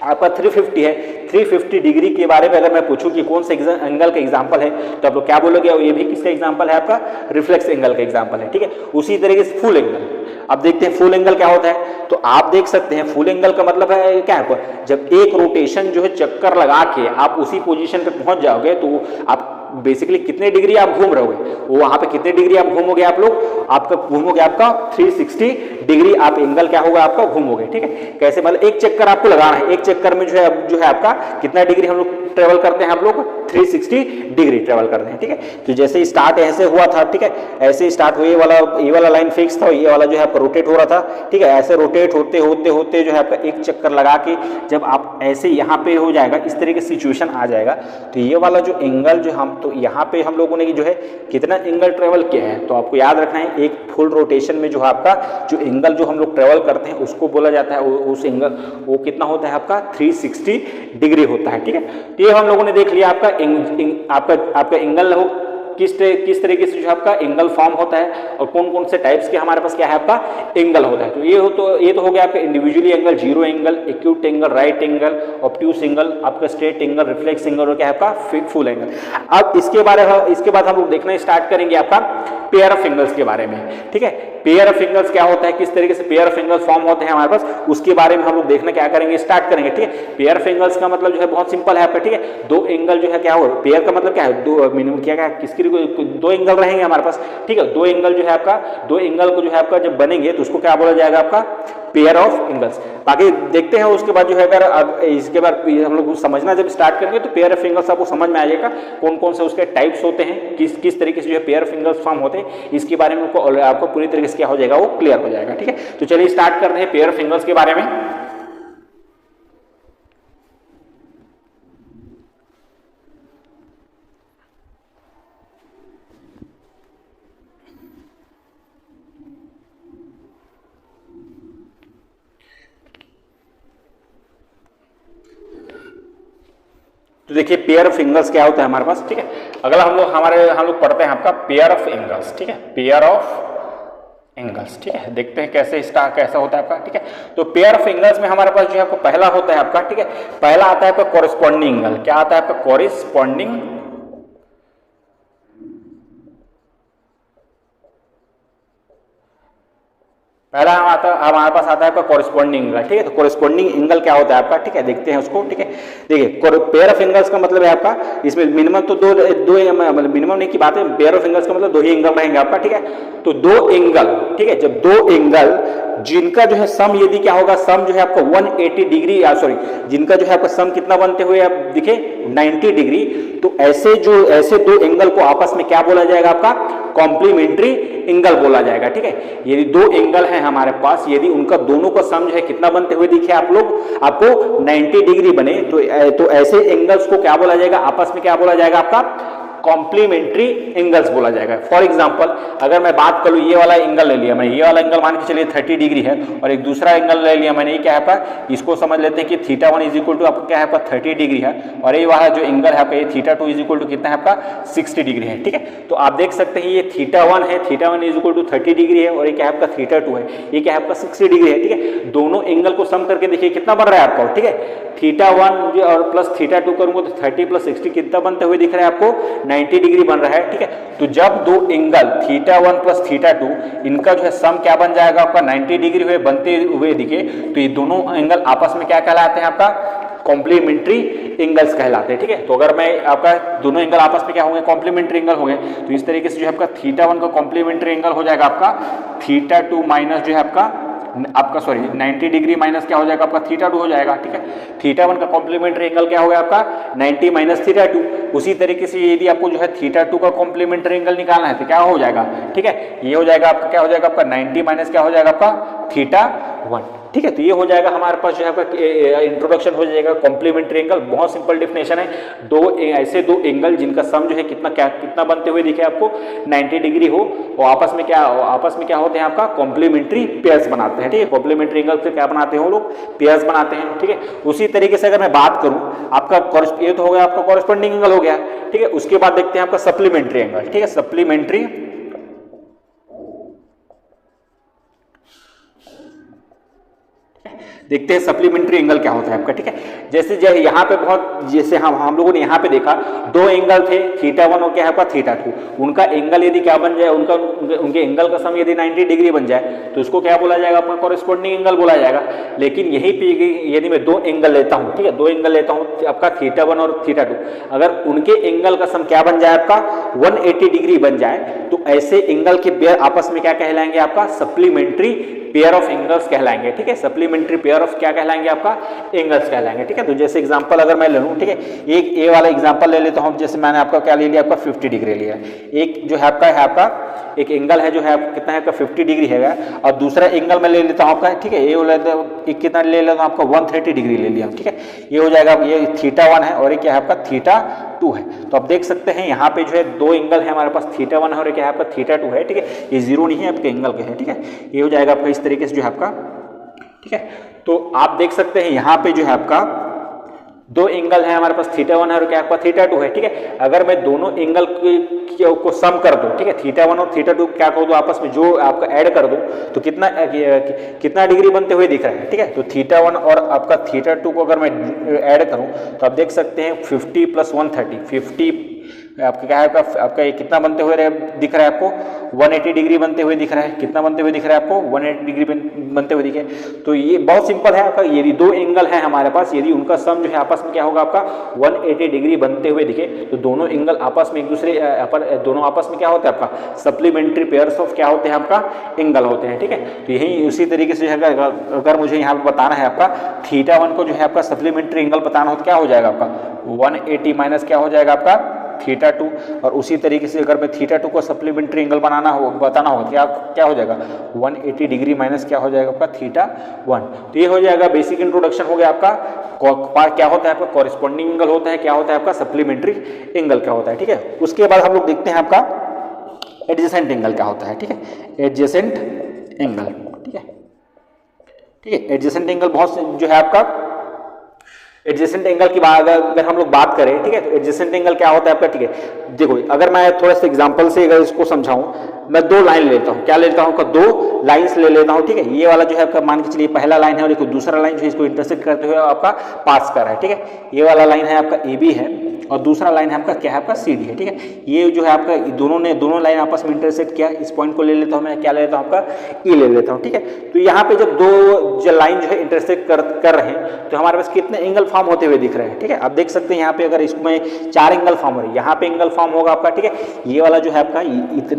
[SPEAKER 1] आपका 350 है, 350 डिग्री के बारे में अगर मैं पूछूं कि कौन से एंगल का एग्जांपल है, तो आप लोग क्या बोलोगे, ये भी किसका एग्जांपल है आपका, रिफ्लेक्स एंगल का एग्जांपल है, ठीक है। उसी तरीके से फुल एंगल, अब देखते हैं फुल एंगल क्या होता है। तो आप देख सकते हैं फुल एंगल का मतलब है क्या है, जब एक रोटेशन जो है चक्कर लगा के आप उसी पोजीशन पे पहुंच जाओगे तो आप बेसिकली कितने डिग्री आप घूम रहोगे, वो वहां पे कितने डिग्री आप घूमोगे, आप लोग आपका घूमोगे आपका 360 डिग्री आप एंगल क्या होगा आपका घूमोगे, ठीक है। कैसे, मतलब एक चक्कर आपको लगाना है, एक चक्कर में जो है आपका कितना डिग्री हम लोग ट्रेवल करते हैं, आप लोग 360 डिग्री ट्रेवल करते हैं, ठीक है। तो जैसे स्टार्ट ऐसे हुआ था, ठीक है, ऐसे स्टार्ट हुए, ये वाला लाइन फिक्स था, ये वाला जो है आपका रोटेट हो रहा था, ठीक है। ऐसे रोटेट होते होते होते जो है आपका एक चक्कर लगा के जब आप ऐसे यहाँ पे हो जाएगा, इस तरीके की सिचुएशन आ जाएगा, तो ये वाला जो एंगल जो हम तो यहाँ पे हम लोगों ने जो है कितना एंगल ट्रेवल किया है, तो आपको याद रखना है एक फुल रोटेशन में जो आपका जो एंगल जो हम लोग ट्रेवल करते हैं उसको बोला जाता है, उस एंगल वो कितना होता है आपका 360 डिग्री होता है, ठीक है। तो ये हम लोगों ने देख लिया आपका एंगल हो किस तरीके से जो आपका एंगल फॉर्म होता है और कौन कौन से टाइप्स के हमारे पास क्या है आपका एंगल होता है। तो ये तो हो गया आपका individually angle, zero angle, acute angle, right angle, obtuse angle, आपका स्ट्रेट एंगल, रिफ्लेक्स एंगल और क्या है आपका फुल एंगल। अब इसके बाद हम लोग देखना स्टार्ट करेंगे आपका पेयर ऑफ एंगल्स के बारे में, ठीक है। पेयर ऑफ एंगल्स क्या होता है, किस तरीके से पेयर ऑफ एंगल्स फॉर्म होते हैं हमारे पास, उसके बारे में हम लोग देखना क्या करेंगे स्टार्ट करेंगे, ठीक है। पेयर ऑफ एंगल्स का मतलब जो है बहुत सिंपल है आपका, ठीक है। दो एंगल जो है क्या हो, पेयर का मतलब क्या है, दो मिनिमम क्या किसकी दो एंगल रहेंगे हमारे पास, ठीक है। दो एंगल जो है आपका, दो एंगल को जो है आपका जब बनेंगे तो उसको क्या बोला जाएगा आपका पेयर ऑफ एंगल्स। बाकी देखते हैं उसके बाद जो है अगर इसके बाद हम लोग समझना जब स्टार्ट करेंगे तो पेयर ऑफ एंगल्स आपको समझ में आ जाएगा कौन कौन से उसके टाइप्स होते हैं, किस तरीके से जो है पेयर ऑफ एंगल्स फॉर्म होते हैं, इसके बारे में आपको पूरी तरीके से क्या हो जाएगा वो क्लियर हो जाएगा, ठीक है। तो चलिए स्टार्ट करते हैं पेयर ऑफ एंगल्स के बारे में। तो देखिए पेयर ऑफ एंगल्स क्या होता है हमारे पास, ठीक है। अगला हम लोग पढ़ते हैं आपका पेयर ऑफ एंगल्स, ठीक है, पेयर ऑफ एंगल्स, ठीक है। देखते हैं कैसा होता है आपका, ठीक है। तो पेयर ऑफ एंगल्स में हमारे पास जो है आपको पहला होता है आपका, ठीक है, पहला आता है आपका कॉरेस्पॉन्डिंग एंगल। क्या आता है आपका कॉरेस्पॉन्डिंग, पहला हमारे पास आता है आपका कॉरेस्पॉन्डिंग एंगल, ठीक है। तो कॉरेस्पॉन्डिंग एंगल क्या होता है आपका, ठीक है, देखते हैं उसको, ठीक है। देखिए पेयर ऑफ एंगल्स का मतलब है आपका, इसमें मिनिमम तो दो मतलब मिनिमम नहीं की बात है, पेयर ऑफ एंगल्स का मतलब दो ही एंगल रहेंगे आपका, ठीक है। तो दो एंगल, ठीक है, जब दो एंगल जिनका जो है सम यदि क्या होगा, सम जो है आपका 180 डिग्री जिनका जो है आपका सम कितना बनते हुए आप दिखे 90 डिग्री, तो ऐसे दो एंगल को आपस में क्या बोला जाएगा आपका कॉम्प्लीमेंट्री एंगल बोला जाएगा, ठीक है। यदि दो एंगल हैं हमारे पास, यदि उनका दोनों का सम जो है कितना बनते हुए दिखे आपको 90 डिग्री बने, तो ऐसे एंगल्स को क्या बोला जाएगा, आपस में क्या बोला जाएगा आपका कॉम्प्लीमेंट्री एंगल्स बोला जाएगा। फॉर एग्जांपल अगर मैं बात करूं, ये वाला एंगल ले लिया मैंने, ये वाला एंगल मान के चलिए 30 डिग्री है, और एक दूसरा एंगल ले लिया मैंने, ये क्या है आपका, इसको समझ लेते हैं कि θ1 इज इक्वल टू आपका क्या है आपका 30 डिग्री है, और ये वाला जो एंगल है आपका ये θ2 इज इक्वल टू कितना है आपका 60 डिग्री है, ठीक है। तो आप देख सकते हैं ये θ1 है, θ1 इज इक्वल टू 30 डिग्री है, और ये क्या है आपका θ2 है, ये क्या है आपका 60 डिग्री है, ठीक है। दोनों एंगल को सम करके देखिए कितना बन रहा है आपका, ठीक है। θ1 और प्लस θ2 करूंगा तो 30 प्लस 60 कितना बनते हुए दिख रहा है आपको 90 डिग्री बन रहा है, ठीक है। तो जब दो एंगल θ1 प्लस θ2 इनका जो है सम क्या बन जाएगा आपका 90 डिग्री हुए बनते हुए दिखे, तो ये दोनों एंगल आपस में क्या कहलाते हैं आपका कॉम्प्लीमेंट्री एंगल्स कहलाते हैं, ठीक है। तो अगर मैं आपका दोनों एंगल आपस में क्या होंगे कॉम्प्लीमेंट्री एंगल होंगे, तो इस तरीके से जो है आपका θ1 का कॉम्प्लीमेंट्री एंगल हो जाएगा आपका θ2 माइनस जो है आपका सॉरी 90 डिग्री माइनस क्या हो जाएगा आपका θ2 हो जाएगा, ठीक है। θ1 का कॉम्प्लीमेंट्री एंगल क्या हो गया आपका 90 माइनस θ2। उसी तरीके से यदि आपको जो है θ2 का कॉम्प्लीमेंट्री एंगल निकालना है तो क्या हो जाएगा, ठीक है, ये हो जाएगा आपका क्या हो जाएगा आपका 90 माइनस क्या हो जाएगा आपका θ1, ठीक है। तो ये हो जाएगा हमारे पास जो है इंट्रोडक्शन हो जाएगा कॉम्प्लीमेंट्री एंगल। बहुत सिंपल डेफिनेशन है, ऐसे दो एंगल जिनका सम जो है कितना बनते हुए दिखे आपको 90 डिग्री हो और आपस में क्या होते हैं आपका कॉम्प्लीमेंट्री पेयर्स बनाते हैं, ठीक है। कॉम्प्लीमेंट्री एंगल से क्या बनाते हैं वो लोग पेयर्स बनाते हैं, ठीक है। उसी तरीके से अगर मैं बात करूं आपका ये तो हो गया आपका कॉरेस्पॉन्डिंग एंगल हो गया, ठीक है। उसके बाद देखते हैं आपका सप्लीमेंट्री एंगल, ठीक है। सप्लीमेंट्री देखते हैं सप्लीमेंट्री एंगल क्या होता है आपका, ठीक है। जैसे यहाँ पे जैसे हम लोगों ने यहाँ पे देखा दो एंगल थे θ1 और क्या है आपका θ2, उनका एंगल यदि क्या बन जाए उनके एंगल का सम यदि 90 डिग्री बन जाए तो उसको क्या बोला जाएगा आपका कॉरेस्पॉन्डिंग एंगल बोला जाएगा। लेकिन यही पे यदि मैं दो एंगल लेता हूँ, ठीक है, दो एंगल लेता हूँ आपका θ1 और θ2, अगर उनके एंगल का सम क्या बन जाए आपका 180 डिग्री बन जाए तो ऐसे एंगल के पेयर आपस में क्या कहलाएंगे आपका सप्लीमेंट्री पेयर ऑफ एंगल्स कहलाएंगे, ठीक है। सप्लीमेंट्री पेयर ऑफ क्या कहलाएंगे आपका एंगल्स कहलाएंगे, ठीक है। तो जैसे एग्जांपल अगर मैं ले लूं, ठीक है, एक ए वाला एग्जांपल ले लेता हूं। जैसे मैंने आपका क्या ले लिया आपका 50 डिग्री लिया, एक जो है आपका एक एंगल है जो है कितना है आपका 50 डिग्री है और दूसरा एंगल मैं ले लेता हूं आपका, ठीक है, ये कितना ले लेता हूं आपका 130 डिग्री ले लिया, ठीक है। ये हो जाएगा ये θ1 है और ये क्या है आपका θ2 है। तो आप देख सकते हैं यहाँ पे जो है दो एंगल है हमारे पास θ1 है और क्या है आपका θ2 है, ठीक है। ये जीरो नहीं है आपके एंगल के है, ठीक है। ये हो जाएगा आपका इस तरीके से जो है आपका, ठीक है। तो आप देख सकते हैं यहाँ पे जो है आपका दो एंगल है हमारे पास θ1 है और क्या आपका θ2 है, ठीक है। अगर मैं दोनों एंगल को सम कर दूं, ठीक है, θ1 और θ2 क्या कर दूं आपस में जो आपका ऐड कर दूं तो कितना डिग्री बनते हुए दिख रहा है, ठीक है। तो θ1 और आपका θ2 को अगर मैं ऐड करूं तो आप देख सकते हैं 50 प्लस 130 50 आपका क्या है आपका ये कितना बनते हुए दिख रहा है आपको 180 डिग्री बनते हुए दिख रहा है। कितना बनते हुए दिख रहा है आपको 180 डिग्री बनते हुए दिखे। तो ये बहुत सिंपल है आपका, यदि दो एंगल है हमारे पास यदि उनका सम जो है आपस में क्या होगा आपका 180 डिग्री बनते हुए दिखे तो दोनों एंगल आपस में एक दूसरे दोनों आपस में क्या होता है आपका सप्लीमेंट्री पेयर्स ऑफ क्या होते हैं आपका एंगल होते हैं, ठीक है। तो यही उसी तरीके से अगर मुझे यहाँ पे बताना है आपका θ1 को जो है आपका सप्लीमेंट्री एंगल बताना हो तो क्या हो जाएगा आपका 180 माइनस क्या हो जाएगा आपका θ2 और उसी तरीके से अगर मैं θ2 को सप्लीमेंट्री एंगल बताना होगा क्या हो जाएगा 180 डिग्री माइनस क्या हो जाएगा आपका θ1। तो ये हो जाएगा बेसिक इंट्रोडक्शन हो गया आपका क्या होता है आपका कॉरेस्पॉन्डिंग एंगल होता है, क्या होता है आपका सप्लीमेंट्री एंगल क्या होता है, ठीक है। उसके बाद हम लोग देखते हैं आपका एडजेसेंट एंगल क्या होता है, ठीक है, एडजेसेंट एंगल, ठीक है, ठीक है। एडजेसेंट एंगल बहुत जो है आपका एडजेसेंट एंगल की बात अगर हम लोग बात करें, ठीक है, तो एडजेसेंट एंगल क्या होता है आपका, ठीक है। देखो अगर मैं थोड़ा सा एग्जांपल से अगर इसको समझाऊं, मैं दो लाइन लेता हूं, क्या लेता हूं दो लाइंस ले लेता हूं, ठीक है। ये वाला जो है आपका मान के चलिए पहला लाइन है और एक दूसरा लाइन जो है इसको इंटरसेक्ट करते हुए आपका पास कर रहा है, ठीक है। ये वाला लाइन है आपका AB है और दूसरा लाइन है आपका क्या है आपका CD है, ठीक है। ये जो है आपका दोनों लाइन आपस में इंटरसेक्ट किया, इस पॉइंट को ले लेता हूं मैं, क्या ले लेता हूं आपका E ले लेता हूं, ठीक है। तो यहाँ पे जब दो लाइन जो है इंटरसेक्ट कर रहे हैं तो हमारे पास कितने एंगल फॉर्म होते हुए दिख रहे हैं, ठीक है। आप देख सकते हैं यहाँ पे अगर इसमें 4 एंगल फॉर्म हो रहे हैं, यहाँ पे एंगल फॉर्म होगा आपका, ठीक है। ये वाला जो है आपका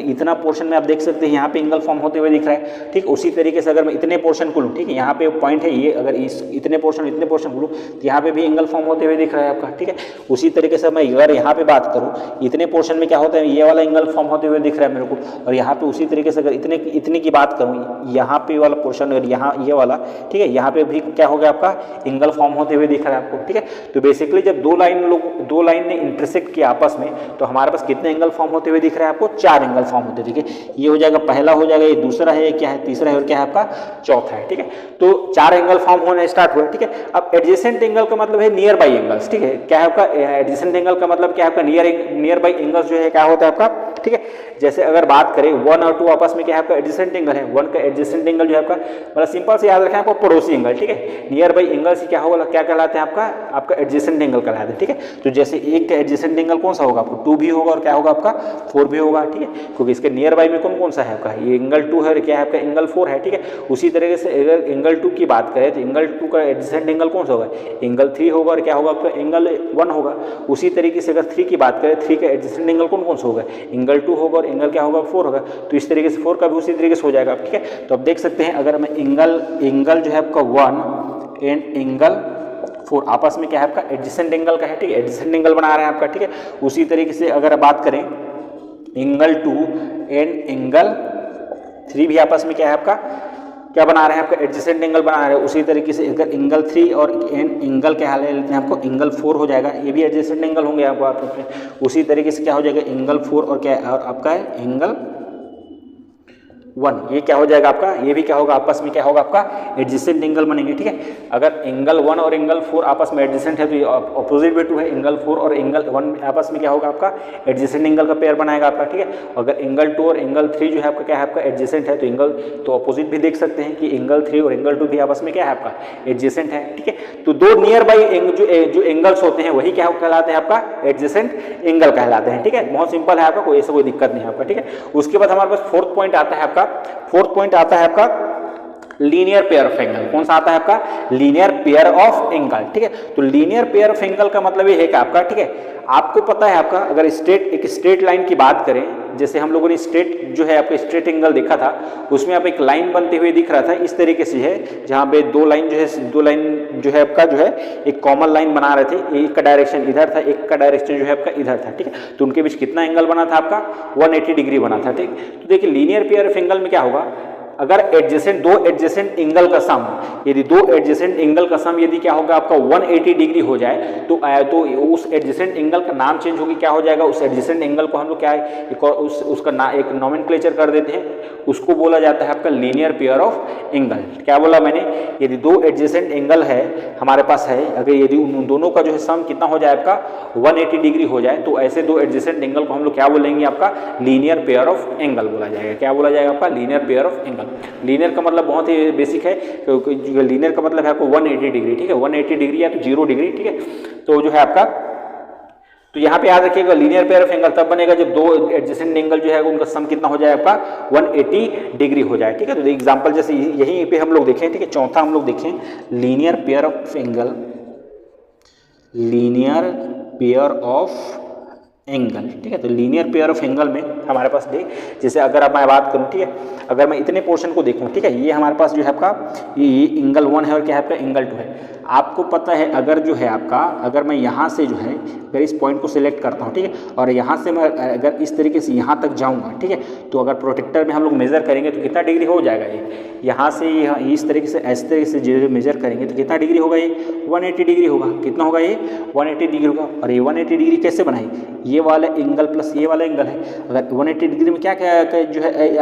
[SPEAKER 1] इतना पोर्शन में आप देख सकते हैं यहाँ पे एंगल फॉर्म होते हुए दिख रहा है, ठीक। उसी तरीके से अगर मैं इतने पोर्शन को लूँ, ठीक है, यहाँ पे पॉइंट है ये, अगर इतने पोर्शन को लूँ तो यहाँ पे भी एंगल फॉर्म होते हुए दिख रहा है आपका, ठीक है। उसी तरीके से मैं अगर यहाँ पे बात करूँ इतने पोर्शन में क्या होता है ये वाला एंगल फॉर्म होते हुए दिख रहा है मेरे को, और यहाँ पे उसी तरीके से अगर इतने की बात करूँ यहाँ पे वाला पोर्शन और यहाँ ये वाला, ठीक है, यहाँ पे भी क्या हो गया आपका एंगल फॉर्म होते हुए दिख रहा है आपको, ठीक है। तो बेसिकली जब दो लाइन ने इंटरसेक्ट किया आपस में तो हमारे पास कितने एंगल फॉर्म होते हुए दिख रहा है आपको 4 एंगल फॉर्म होते, ठीक है। ये हो जाएगा पहला, हो जाएगा ये दूसरा है, क्या है तीसरा है और क्या है आपका चौथा है, ठीक है। तो 4 एंगल फॉर्म होने स्टार्ट हुए, ठीक है। अब एडजेसेंट एंगल का मतलब है नियर बाई एंगल्स, ठीक है। क्या है आपका एडजेसेंट एडजेसेंट एंगल का मतलब क्या है आपका नियर बाई एंगल्स जो है क्या होता है आपका, ठीक है। जैसे अगर बात करें 1 और 2 आपस में क्या है आपका एडजेसेंट एंगल है, 1 का एडजेसेंट एंगल जो है आपका मतलब सिंपल से याद रखें आपको पड़ोसी एंगल, ठीक है। नियर बाई एंगल से क्या होगा, क्या कहलाते हैं आपका एडजेसेंट एंगल कहलाते हैं, ठीक है। तो जैसे एक का एडजेसेंट एंगल कौन सा होगा आपको 2 भी होगा और क्या होगा आपका 4 भी होगा, ठीक है, क्योंकि इसके नियर बाई में कौन कौन सा है आपका, ये एंगल 2 है और क्या है आपका एंगल 4 है, ठीक है। उसी तरीके से अगर एंगल 2 की बात करें तो एंगल 2 का एडजेसेंट एंगल कौन सा होगा, एंगल 3 होगा और क्या होगा आपका एंगल 1 होगा। उसी तरीके से अगर 3 की बात करें, 3 का एडजेसेंट एंगल कौन कौन सा होगा, एंगल 2 होगा और एंगल क्या होगा 4 होगा। तो इस तरीके से 4 का भी उसी तरीके से हो जाएगा, ठीक है। तो आप देख सकते हैं अगर मैं एंगल जो है आपका 1 एंड एंगल 4 आपस में क्या है आपका एडजेसेंट एंगल का है, ठीक है, एडजेसेंट एंगल बना रहे हैं आपका, ठीक है। उसी तरीके से अगर बात करें एंगल 2 एंड एंगल 3 भी आपस में क्या है आपका क्या बना रहे हैं आपका एडजेसेंट एंगल बना रहे हैं। उसी तरीके से अगर एंगल 3 और एंगल क्या ले लेते हैं आपको एंगल 4 हो जाएगा, ये भी एडजेसेंट एंगल होंगे आपको। उसी तरीके से क्या हो जाएगा एंगल 4 और क्या और आपका है एंगल 1, ये क्या हो जाएगा आपका, ये भी क्या होगा आपस में क्या होगा आपका एडजेसेंट एंगल बनेंगे, ठीक है। अगर एंगल 1 और एंगल 4 आपस में एडजेसेंट है तो ये ऑपोजिट बाय 2 है, एंगल 4 और एंगल 1 आपस में क्या होगा आपका एडजेसेंट एंगल का पेयर बनाएगा आपका, ठीक है। अगर एंगल 2 और एंगल 3 जो है आपका क्या है आपका एडजेसेंट है तो एंगल तो ऑपोजिट भी देख सकते हैं कि एंगल 3 और एंगल 2 भी आपस में क्या है आपका एडजेसेंट है, ठीक है। तो दो नियर बाई जो एंगल्स होते हैं वही क्या कहलाते हैं आपका एडजेसेंट एंगल कहलाते हैं, ठीक है। बहुत सिंपल है आपका, कोई ऐसा कोई दिक्कत नहीं है आपका, ठीक है। उसके बाद हमारे पास फोर्थ पॉइंट आता है आपका लीनियर पेयर ऑफ एंगल। कौन सा आता है आपका लीनियर पेयर ऑफ एंगल, ठीक है। तो लीनियर पेयर ऑफ एंगल का मतलब ये है कि आपका, ठीक है, आपको पता है आपका अगर एक स्ट्रेट लाइन की बात करें, जैसे हम लोगों ने स्ट्रेट जो है आपका स्ट्रेट एंगल देखा था, उसमें आप एक लाइन बनते हुए दिख रहा था इस तरीके से है, जहां पे दो लाइन जो है आपका जो है एक कॉमन लाइन बना रहे थे, एक का डायरेक्शन इधर था, एक का डायरेक्शन जो है आपका इधर था, ठीक है। तो उनके बीच कितना एंगल बना था आपका 180 डिग्री बना था, ठीक। तो देखिए लीनियर पेयर ऑफ एंगल में क्या होगा, अगर दो एडजेसेंट एंगल का सम, यदि दो एडजेसेंट एंगल का सम यदि क्या होगा आपका 180 डिग्री हो जाए तो उस एडजेसेंट एंगल का नाम चेंज होगी, क्या हो जाएगा उस एडजेसेंट एंगल को हम लोग क्या है उसका एक नोमेनक्लेचर कर देते हैं, उसको बोला जाता है आपका लीनियर पेयर ऑफ एंगल। क्या बोला मैंने, यदि दो एडजेसेंट एंगल है हमारे पास है, अगर यदि उन दोनों का जो है सम कितना हो जाए आपका 180 डिग्री हो जाए तो ऐसे दो एडजेसेंट एंगल को हम लोग क्या बोलेंगे आपका लीनियर पेयर ऑफ एंगल बोला जाएगा। क्या बोला जाएगा आपका linear pair of angle. Linear का मतलब बहुत ही बेसिक है, लीनियर का मतलब है आपको 180 डिग्री, ठीक है, 180 डिग्री या तो 0 डिग्री, ठीक है। तो जो है आपका, तो यहाँ पे याद रखिएगा लीनियर पेयर ऑफ एंगल तब बनेगा जब दो एडजेसेंट एंगल जो है उनका सम कितना हो जाए आपका 180 डिग्री हो जाए, ठीक है। तो एग्जांपल जैसे यहीं पे हम लोग देखें, ठीक है, चौथा हम लोग देखें linear pair of angle, linear pair of angle, ठीक है। तो लीनियर पेयर ऑफ एंगल में हमारे पास देख, जैसे अगर अब मैं बात करूं, ठीक है, अगर मैं इतने पोर्शन को देखूं, ठीक है, ये हमारे पास जो है आपका ये एंगल 1 है और क्या है आपका एंगल 2 है। आपको पता है अगर जो है आपका, अगर मैं यहाँ से जो है अगर इस पॉइंट को सिलेक्ट करता हूँ, ठीक है, और यहाँ से मैं अगर इस तरीके से यहाँ तक जाऊँगा, ठीक है, तो अगर प्रोटेक्टर में हम लोग मेजर करेंगे तो कितना डिग्री हो जाएगा ये, यहाँ से इस तरीके से ऐसे तरीके से जो मेजर करेंगे तो कितना डिग्री होगा ये 180 डिग्री होगा। कितना होगा ये 180 डिग्री होगा। और ये 180 डिग्री कैसे बनाई, ये वाला एंगल प्लस ये वाला एंगल है, अगर 180 डिग्री में क्या क्या जो है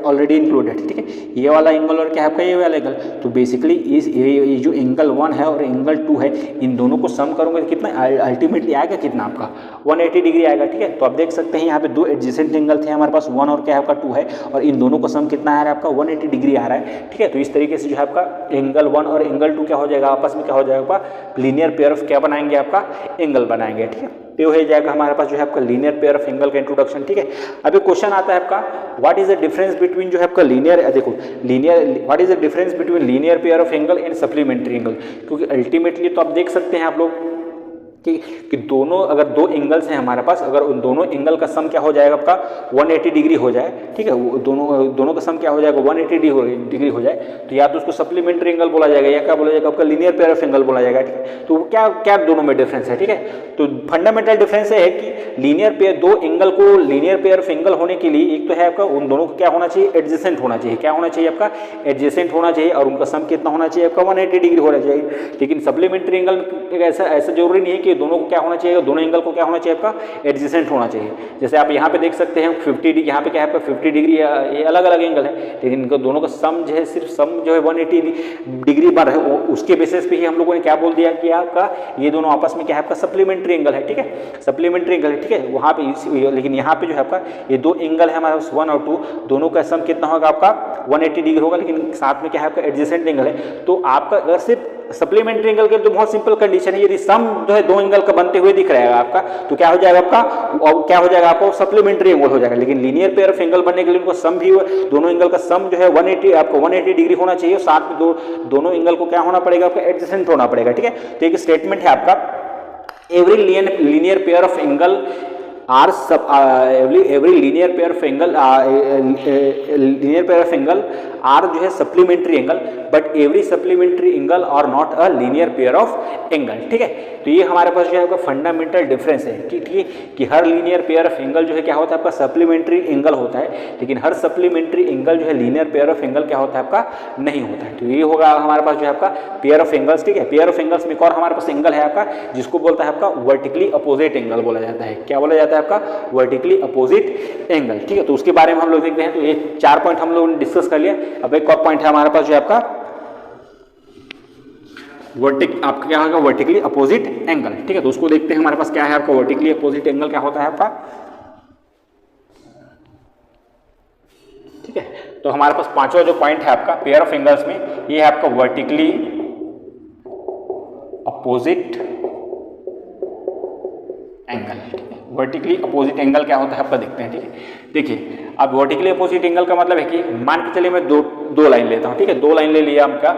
[SPEAKER 1] ऑलरेडी इंक्लूडेड, ठीक है, ये वाला एंगल और क्या है आपका ये वाला एंगल। तो बेसिकली ये जो एंगल 1 है और एंगल 2 है इन दोनों को सम करोगे तो कितना अल्टीमेटली आएगा, कितना आपका 180 डिग्री आएगा, ठीक है। तो आप देख सकते हैं यहाँ पे दो एडजेसेंट एंगल थे हमारे पास 1 और क्या है आपका 2 है, और इन दोनों का सम कितना आ रहा है आपका 180 डिग्री आ रहा है, ठीक है। तो इस तरीके से जो है आपका एंगल 1 और एंगल 2 क्या हो जाएगा आपस में क्या हो जाएगा आपका लीनियर पेयर ऑफ क्या बनाएंगे आपका एंगल बनाएंगे, ठीक है। तो हो जाएगा हमारे पास जो है आपका लीनियर पेयर ऑफ एंगल का इंट्रोडक्शन, ठीक है। अभी क्वेश्चन आता है आपका what is the difference between जो है आपका लीनियर, देखो linear what is the difference between linear pair of angle and supplementary angle, क्योंकि अल्टीमेटली तो आप देख सकते हैं आप लोग कि दोनों अगर दो एंगल्स हैं हमारे पास, अगर उन दोनों एंगल का सम क्या हो जाएगा आपका 180 डिग्री हो जाए, ठीक है, दोनों का सम क्या हो जाएगा 180 डिग्री हो जाए, तो या तो उसको सप्लीमेंट्री एंगल बोला जाएगा या क्या बोला जाएगा आपका लीनियर पेयर ऑफ एंगल बोला जाएगा, ठीक है। तो क्या क्या दोनों में डिफरेंस है, ठीक है। तो फंडामेंटल डिफरेंस है कि लीनियर पेयर दो एंगल को लीनियर पेयर ऑफ एंगल होने के लिए एक तो है आपका उन दोनों को क्या होना चाहिए एडजेसेंट होना चाहिए, क्या होना चाहिए आपका एडजेसेंट होना चाहिए, और उनका सम कितना होना चाहिए आपका 180 डिग्री होना चाहिए। लेकिन सप्लीमेंट्री एंगल ऐसा जरूरी नहीं है कि चाहिए, दोनों को क्या होना चाहिए, दोनों एंगल को क्या होना चाहिए आपका एडजेसेंट होना चाहिए। जैसे आप यहाँ पे देख सकते हैं 50 डिग्री, यहाँ पे क्या है आपका 50 डिग्री, ये अलग अलग एंगल है, लेकिन इनको दोनों का सम जो है सिर्फ सम जो है 180 डिग्री बन रहा है, उसके बेसिस पे ही हम लोगों ने क्या बोल दिया कि आपका ये दोनों आपस में क्या है आपका सप्लीमेंट्री एंगल है, ठीक है, सप्लीमेंट्री एंगल है, ठीक है। वहाँ पे लेकिन यहाँ पे जो है आपका ये दो एंगल है हमारे पास 1 और 2, दोनों का सम कितना होगा आपका 180 डिग्री होगा, लेकिन साथ में क्या है आपका एडजेसेंट एंगल है। तो आपका अगर सिर्फ सप्लीमेंट्री एंगल के तो बहुत सिंपल कंडीशन है, यदि सम जो है दो एंगल का बनते हुए दिख रहेगा आपका तो क्या हो जाएगा आपका, और क्या हो जाएगा आपको सप्लीमेंट्री एंगल हो जाएगा। लेकिन लीनियर पेयर ऑफ एंगल बनने के लिए उनको सम भी, दोनों एंगल का सम जो है 180 आपको 180 डिग्री होना चाहिए, साथ में दोनों एंगल को क्या होना पड़ेगा आपका एडजेसेंट होना पड़ेगा, ठीक है। तो एक स्टेटमेंट है आपका, every linear pair of angle are सब every linear pair of angle are जो है supplementary angle, but every supplementary angle are not a linear pair of angle, ठीक है। तो ये हमारे पास जो है आपका फंडामेंटल डिफरेंस है कि हर लीनियर पेयर ऑफ एंगल जो है क्या होता है आपका सप्लीमेंट्री एंगल होता है, लेकिन हर सप्लीमेंट्री एंगल जो है लीनियर पेयर ऑफ एंगल क्या होता है आपका नहीं होता है। तो ये होगा हमारे पास जो है आपका पेयर ऑफ एंगल्स, ठीक है। पेयर ऑफ एंगल्स में एक और हमारे पास एंगल है आपका जिसको बोलता है आपका वर्टिकली अपोजिट एंगल बोला जाता है। क्या बोला जाता है आपका वर्टिकली अपोजिट एंगल, ठीक है। तो उसके बारे में हम लोग देखते हैं। तो ये 4 पॉइंट हम लोगों ने डिस्कस कर लिया। अब एक और पॉइंट है हमारे पास जो है आपका आपका क्या होगा वर्टिकली अपोजिट एंगल, ठीक है। तो उसको देखते हैं हमारे पास क्या है आपका वर्टिकली अपोजिट एंगल क्या होता है आपका, ठीक है। तो हमारे पास पांचवा जो पॉइंट है आपका पेयर ऑफ एंगल्स में, ये है आपका vertically opposite angle. Vertically opposite angle क्या होता है आपका देखते हैं, ठीक है। देखिए अब वर्टिकली अपोजिट एंगल का मतलब है कि मान के चलिए मैं दो लाइन लेता हूं, ठीक है। 2 लाइन ले लिया आपका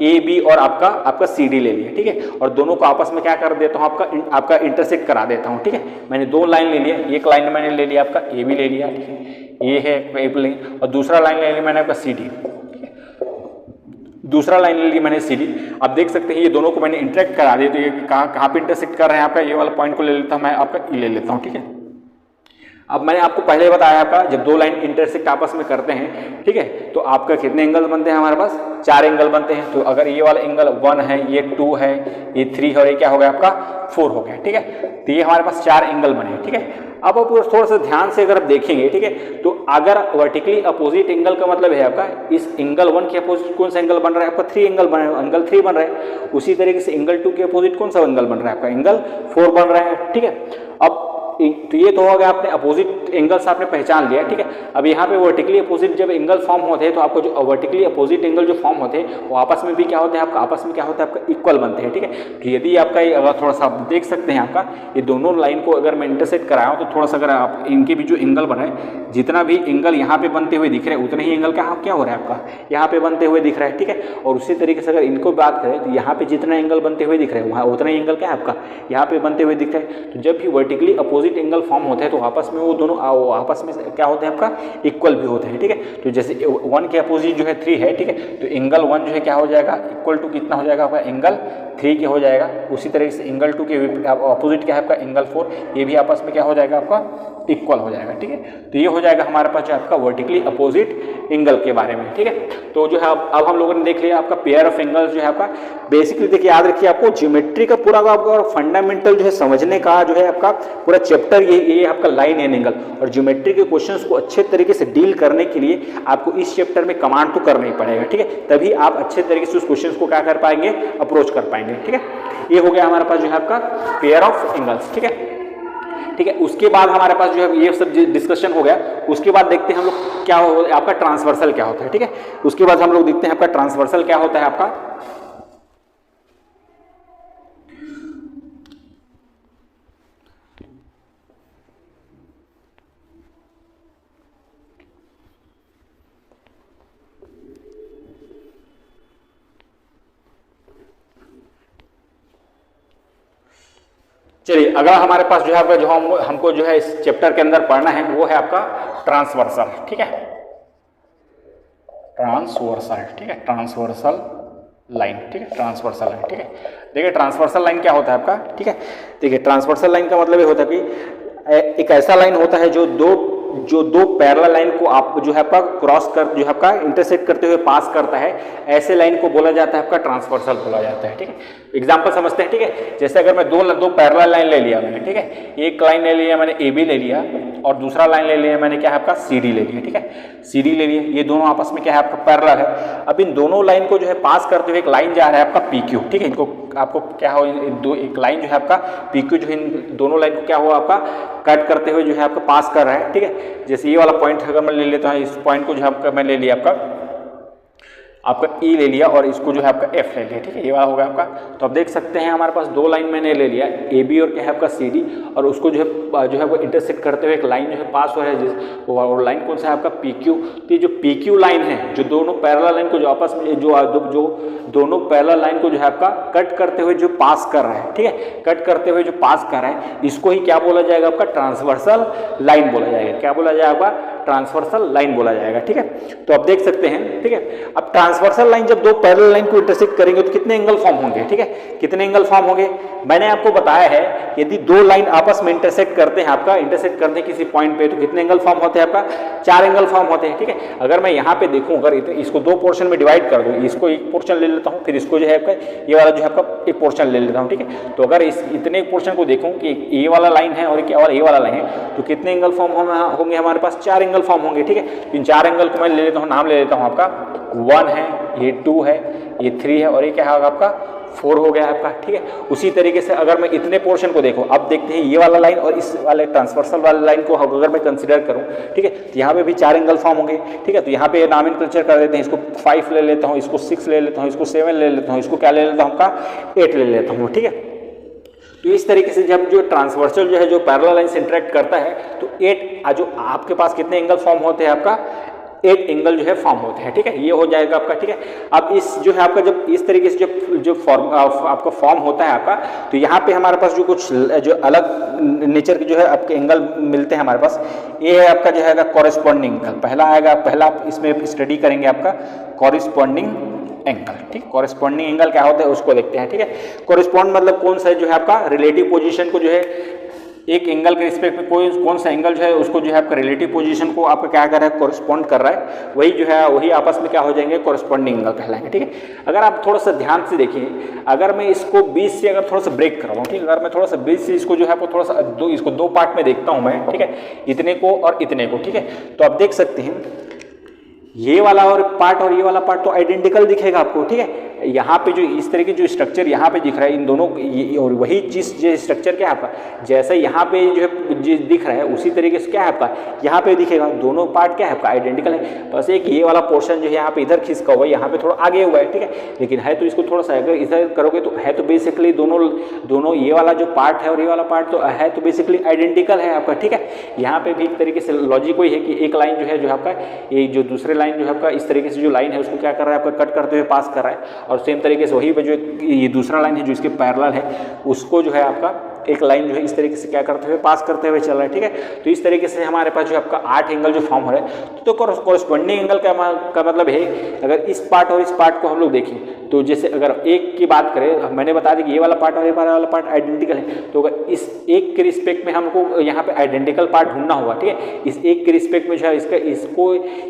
[SPEAKER 1] ए बी और आपका सी डी ले लिया, ठीक है। और दोनों को आपस में क्या कर देता हूं आपका इंटरसेक्ट करा देता हूं, ठीक है। मैंने 2 लाइन ले लिया, एक लाइन मैंने ले लिया आपका ए बी ले लिया, ठीक है, ये है एक लाइन, और दूसरा लाइन ले लिया मैंने आपका सी डी, दूसरा लाइन ले लिया मैंने सी डी। अब देख सकते हैं ये दोनों को मैंने इंटरेक्ट करा दिया, तो ये कहाँ पे इंटरसेक्ट कर रहे हैं आपका, ये वाला पॉइंट को ले लेता हूं मैं, आपका ई ले लेता हूं, ठीक है। अब मैंने आपको पहले बताया आपका जब 2 लाइन इंटरसेक्ट आपस में करते हैं, ठीक है, तो आपका कितने एंगल बनते हैं हमारे पास 4 एंगल बनते हैं। तो अगर ये वाला एंगल 1 है, ये 2 है, ये 3 है और ये क्या हो गया आपका 4 हो गया, ठीक है। तो ये हमारे पास 4 एंगल बने, ठीक है। अब आप थोड़ा सा ध्यान से अगर आप देखेंगे, ठीक है, तो अगर वर्टिकली अपोजिट एंगल का मतलब है आपका इस एंगल 1 के अपोजिट कौन सा एंगल बन रहा है आपका 3 एंगल बन रहा है, एंगल 3 बन रहा है। उसी तरीके से एंगल 2 के अपोजिट कौन सा एंगल बन रहा है आपका एंगल 4 बन रहा है, ठीक है। अब तो ये तो हो गया आपने अपोजिट एंगल्स आपने पहचान लिया, ठीक है। अब यहाँ पे वर्टिकली अपोजिट जब एंगल फॉर्म होते हैं तो आपको जो वर्टिकली अपोजिट एंगल जो फॉर्म होते हैं वो आपस में भी क्या होते हैं आपका आपस में क्या होता है आपका इक्वल बनते हैं, ठीक है। तो यदि आपका ये अगर थोड़ा सा आप देख सकते हैं आपका ये दोनों लाइन को अगर मैं इंटरसेक्ट कराया हूँ तो थोड़ा सा अगर आप इनके भी जो एंगल बना है, जितना भी एंगल यहाँ पे बनते हुए दिख रहे हैं उतने ही एंगल क्या हो रहा है आपका यहाँ पे बनते हुए दिख रहा है, ठीक है। और उसी तरीके से अगर इनको बात करें तो यहाँ पे जितना एंगल बनते हुए दिख रहे हैं वहाँ उतना ही एंगल क्या है आपका यहाँ पे बनते हुए दिख रहा है। तो जब भी वर्टिकली अपोजिट एंगल फॉर्म होते हैं तो आपस में वो दोनों आपस में क्या होते हैं आपका इक्वल भी होते हैं, ठीक है। तो जैसे 1 के अपोजिट जो है 3 है, ठीक है, तो एंगल 1 जो है क्या हो जाएगा इक्वल टू कितना हो जाएगा आपका एंगल 3 के हो जाएगा। उसी तरीके से एंगल 2 के अपोजिट क्या है आपका एंगल 4, ये भी आपस में क्या हो जाएगा आपका इक्वल हो जाएगा, ठीक है। तो ये हो जाएगा हमारे पास जो आपका वर्टिकली अपोजिट एंगल के बारे में, ठीक है। तो जो है अब हम लोगों ने देख लिया आपका पेयर ऑफ एंगल्स जो है आपका बेसिकली देखिए याद रखिए आपको ज्योमेट्री का पूरा आपका फंडामेंटल जो है समझने का जो है आपका पूरा चैप्टर ये आपका लाइन एंड एंगल और ज्योमेट्री के क्वेश्चंस को अच्छे तरीके से डील करने के लिए आपको इस चैप्टर में कमांड तो करना ही पड़ेगा, ठीक है। तभी आप अच्छे तरीके से उस क्वेश्चंस को क्या कर पाएंगे अप्रोच कर पाएंगे, ठीक है। ये हो गया हमारे पास जो है आपका पेयर ऑफ एंगल्स, ठीक है, ठीक है। उसके बाद हमारे पास जो है ये सब डिस्कशन हो गया। उसके बाद देखते हैं हम लोग क्या हो आपका ट्रांसवर्सल क्या होता है, ठीक है। उसके बाद हम लोग देखते हैं आपका ट्रांसवर्सल क्या होता है आपका। चलिए अगला हमारे पास जो है आपका जो हमको जो है इस चैप्टर के अंदर पढ़ना है वो है आपका ट्रांसवर्सल, ठीक है, ट्रांसवर्सल, ठीक है, ट्रांसवर्सल लाइन, ठीक है, ट्रांसवर्सल लाइन, ठीक है। देखिए ट्रांसवर्सल लाइन क्या होता है आपका, ठीक है। देखिए ट्रांसवर्सल लाइन का मतलब ये होता है कि एक ऐसा लाइन होता है जो दो जो दो पैरेलल लाइन को आप जो है आपका क्रॉस कर जो है आपका इंटरसेक्ट करते हुए पास करता है, ऐसे लाइन को बोला जाता है आपका ट्रांसवर्सल बोला जाता है। ठीक है, एग्जांपल समझते हैं। ठीक है, जैसे अगर मैं दो पैरेलल लाइन ले लिया मैंने, ठीक है, एक लाइन ले लिया मैंने AB ले लिया और दूसरा लाइन ले लिया मैंने क्या है आपका CD ले लिया। ठीक है, CD ले लिया, ये दोनों आपस में क्या है आपका पैरेलल है। अब इन दोनों लाइन को जो है पास करते हुए एक लाइन जा रहा है आपका PQ। ठीक है, इनको आपको क्या हो, एक लाइन जो है आपका PQ जो है इन दोनों लाइन को क्या हुआ आपका कट करते हुए जो है आपका पास कर रहा है। ठीक है, जैसे ये वाला पॉइंट अगर मैं ले लेता हूँ, इस पॉइंट को जो है आपका मैं ले लिया आपका E ले लिया और इसको जो है आपका F ले लिया। ठीक है, ये वाला हो गया आपका। तो आप देख सकते हैं हमारे पास दो लाइन मैंने ले लिया, AB और क्या है आपका CD, और उसको जो है वो इंटरसेक्ट करते हुए एक लाइन जो है पास हो रहा है, वो लाइन कौन सा है आपका PQ। तो ये जो PQ लाइन है, जो दोनों पैरेलल लाइन को जो आपस में जो दोनों पैरेलल लाइन को जो है आपका कट करते हुए जो पास कर रहा है, ठीक है, कट करते हुए जो पास कर रहा है, इसको ही क्या बोला जाएगा आपका ट्रांसवर्सल लाइन बोला जाएगा। क्या बोला जाएगा? ट्रांसवर्सल लाइन बोला जाएगा। ठीक है, तो आप देख सकते हैं। ठीक है, अब ट्रांसवर्सल लाइन जब दो पैरेलल लाइन को इंटरसेक्ट करेंगे तो कितने एंगल फॉर्म होंगे? ठीक है, कितने एंगल फॉर्म होंगे? मैंने आपको बताया है यदि दो लाइन आपस में इंटरसेक्ट करते हैं, आपका इंटरसेक्ट करते हैं किसी पॉइंट पे, तो कितने एंगल फॉर्म होते हैं? आपका 4 एंगल फॉर्म होते हैं। ठीक है, अगर मैं यहाँ पे देखूं, अगर इसको दो पोर्शन में डिवाइड कर दूं, इसको एक पोर्शन ले लेता हूँ, फिर इसको जो है आपका ये वाला जो है आपका एक पोर्शन ले लेता हूँ। ठीक है, तो अगर इस इतने पोर्शन को देखूं कि ये वाला लाइन है और क्या वाला ये वाला लाइन है, तो कितने एंगल फॉर्म होंगे हमारे पास? 4 एंगल फॉर्म होंगे। ठीक है, इन 4 एंगल को मैं ले लेता हूँ, नाम ले लेता हूँ आपका 1 है, ये 2 है, ये 3 है और ये क्या होगा आपका 4 हो गया आपका। ठीक है, उसी तरीके से अगर मैं इतने पोर्शन को देखूं, अब देखते हैं ये वाला लाइन और इस वाले ट्रांसवर्सल वाले लाइन को अगर मैं कंसीडर करूं, ठीक है, तो यहाँ पे भी 4 एंगल फॉर्म होंगे। ठीक है, तो यहाँ पे नॉमेनक्लेचर कर देते हैं, इसको 5 ले लेता हूँ, इसको 6 ले लेता हूँ, इसको 7 ले लेता हूँ, इसको क्या ले लेता हूँ आपका 8 ले लेता हूँ। ठीक है, तो इस तरीके से जब जो ट्रांसवर्सल जो है जो पैरेलल लाइन से इंटरेक्ट करता है, तो 8 जो आपके पास कितने एंगल फॉर्म होते हैं? आपका 8 एंगल जो है फॉर्म होते हैं। ठीक है, ये हो जाएगा आपका। ठीक है, अब इस जो है आपका जब इस तरीके से जो आपका फॉर्म होता है आपका, तो यहाँ पे हमारे पास जो कुछ जो अलग नेचर के जो है आपके एंगल मिलते हैं हमारे पास, ये है आपका जो है कॉरेस्पॉन्डिंग एंगल। पहला आएगा, पहला आप इसमें स्टडी करेंगे आपका कॉरेस्पॉन्डिंग एंगल। ठीक, कॉरेस्पॉन्डिंग एंगल क्या होता है उसको देखते हैं। ठीक है, कॉरेस्पॉन्ड मतलब कौन सा जो है आपका रिलेटिव पोजीशन को जो है एक एंगल के रिस्पेक्ट में कौन सा एंगल जो है उसको जो है आपका रिलेटिव पोजीशन को आपका क्या कर रहा है? कॉरेस्पॉन्ड कर रहा है, वही जो है वही आपस में क्या हो जाएंगे? कॉरेस्पॉन्डिंग एंगल कहलाएंगे। ठीक है, अगर आप थोड़ा सा ध्यान से देखिए, अगर मैं इसको 20 से अगर थोड़ा सा ब्रेक कर रहा हूँ, ठीक है, अगर मैं थोड़ा सा 20 से इसको जो है थोड़ा सा इसको 2 पार्ट में देखता हूँ मैं, ठीक है, इतने को और इतने को। ठीक है, तो आप देख सकते हैं ये वाला और पार्ट और ये वाला पार्ट तो आइडेंटिकल दिखेगा आपको। ठीक है, यहाँ पे जो इस तरह की जो स्ट्रक्चर यहाँ पे दिख रहा है, इन दोनों और वही चीज जो स्ट्रक्चर क्या है आपका, जैसे यहाँ पे जो है दिख रहा है उसी तरीके से क्या है आपका यहाँ पे दिखेगा। दोनों पार्ट क्या है आपका आइडेंटिकल है, बस एक ये वाला पोर्शन जो है यहाँ पे इधर खिसका हुआ है, यहाँ पे थोड़ा आगे हुआ है। ठीक है, लेकिन है तो इसको थोड़ा सा अगर इधर करोगे तो है तो बेसिकली दोनों ये वाला जो पार्ट है और ये वाला पार्ट तो है तो बेसिकली आइडेंटिकल है आपका। ठीक है, यहाँ पे भी एक तरीके से लॉजिक वही है कि एक लाइन जो है आपका ये जो दूसरे लाइन जो है आपका इस तरीके से जो लाइन है उसको क्या कर रहा है आपका कट करते हुए पास कर रहा है, और सेम तरीके से वही पे जो ये दूसरा लाइन है जो इसके पैरेलल है उसको जो है आपका एक लाइन जो है इस तरीके से क्या करते हुए पास करते हुए चल रहा है। ठीक है, तो इस तरीके से हमारे पास जो आपका 8 एंगल जो फॉर्म हो रहा है, तो कॉरेस्पॉन्डिंग एंगल का मतलब है अगर इस पार्ट और इस पार्ट को हम लोग देखें तो जैसे अगर एक की बात करें, मैंने बता दी कि ये वाला पार्ट और ये वाला पार्ट आइडेंटिकल है, तो अगर इस एक के रिस्पेक्ट में हमको यहाँ पे आइडेंटिकल पार्ट ढूंढना होगा। ठीक है, इस एक के रिस्पेक्ट में जो है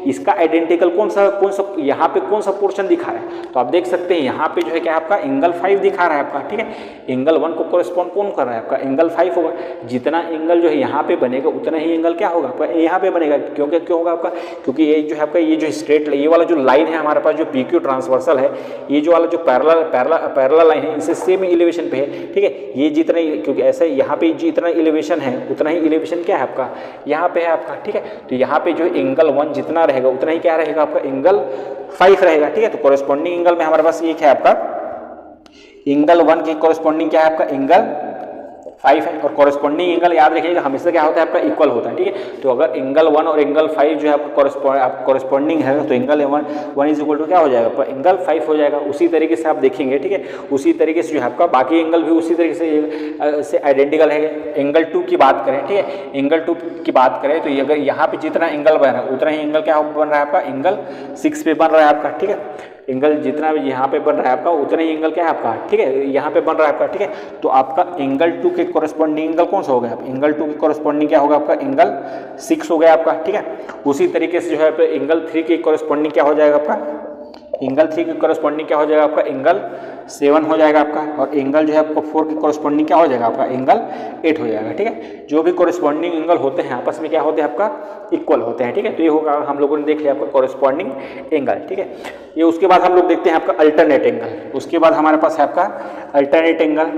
[SPEAKER 1] इसका आइडेंटिकल कौन सा यहाँ पे कौन सा पोर्शन दिखा रहा है, तो आप देख सकते हैं यहाँ पे जो है क्या आपका एंगल 5 दिखा रहा है आपका। ठीक है, एंगल 1 को कॉरेस्पॉन्ड कौन कर रहा है आपका एंगल 5 होगा। जितना एंगल जो है यहाँ पे बनेगा उतना ही एंगल क्या होगा आपका यहाँ पे बनेगा। क्यों होगा आपका? क्योंकि ये जो है आपका ये जो स्ट्रेट ये वाला जो लाइन है हमारे पास जो PQ ट्रांसवर्सल है, ये जो वाला जो पैरेलल लाइन है इससे सेम एलिवेशन पे है। ठीक है, ये जितना क्योंकि ऐसे यहाँ पे जितना एलिवेशन है उतना ही एलिवेशन क्या है आपका यहाँ पे है आपका। ठीक है, तो यहाँ पे जो एंगल 1 जितना रहेगा उतना ही क्या रहेगा आपका एंगल 5 रहेगा। ठीक है, तो कॉरेस्पॉन्डिंग एंगल में हमारे पास एक है आपका एंगल 1 के कॉरेस्पॉन्डिंग क्या है आपका एंगल 5 है, और कॉरेस्पॉन्डिंग एंगल याद रखिएगा हमेशा क्या होता है आपका इक्वल होता है। ठीक है, तो अगर एंगल 1 और एंगल 5 जो है आपका कॉरेस्पॉन्डिंग है तो एंगल 1 इज इक्वल टू क्या हो जाएगा आपका एंगल 5 हो जाएगा। उसी तरीके से आप देखेंगे। ठीक है, उसी तरीके से जो है आपका बाकी एंगल भी उसी तरीके से आइडेंटिकल है। एंगल 2 की बात करें, ठीक है, एंगल 2 की बात करें तो अगर यहाँ पे जितना एंगल बन रहा है उतना ही एंगल क्या बन रहा है आपका एंगल 6 पे बन रहा है आपका। ठीक है, एंगल जितना भी यहाँ पे बन रहा है आपका उतना ही एंगल क्या है आपका, ठीक है, यहाँ पे बन रहा है आपका, ठीक है। तो आपका एंगल 2 के कोरस्पॉन्डिंग एंगल कौन सा हो गया, एंगल 2 के कोरस्पॉन्डिंग क्या होगा आपका, एंगल 6 हो गया आपका, ठीक है। उसी तरीके से जो है एंगल 3 के कोरस्पॉन्डिंग क्या हो जाएगा आपका, एंगल 3 के कोरस्पॉन्डिंग क्या हो जाएगा आपका, एंगल 7 हो जाएगा आपका। और एंगल जो है आपका 4 के कोरस्पॉन्डिंग क्या हो जाएगा आपका, एंगल 8 हो जाएगा, ठीक है। जो भी कोरस्पॉन्डिंग एंगल होते हैं आपस में क्या होते हैं आपका, इक्वल होते हैं, ठीक है। तो ये होगा, हम लोगों ने देख लिया आपका कोरस्पॉन्डिंग एंगल, ठीक है। ये उसके बाद हम लोग देखते हैं आपका अल्टरनेट एंगल। उसके बाद हमारे पास है आपका अल्टरनेट एंगल,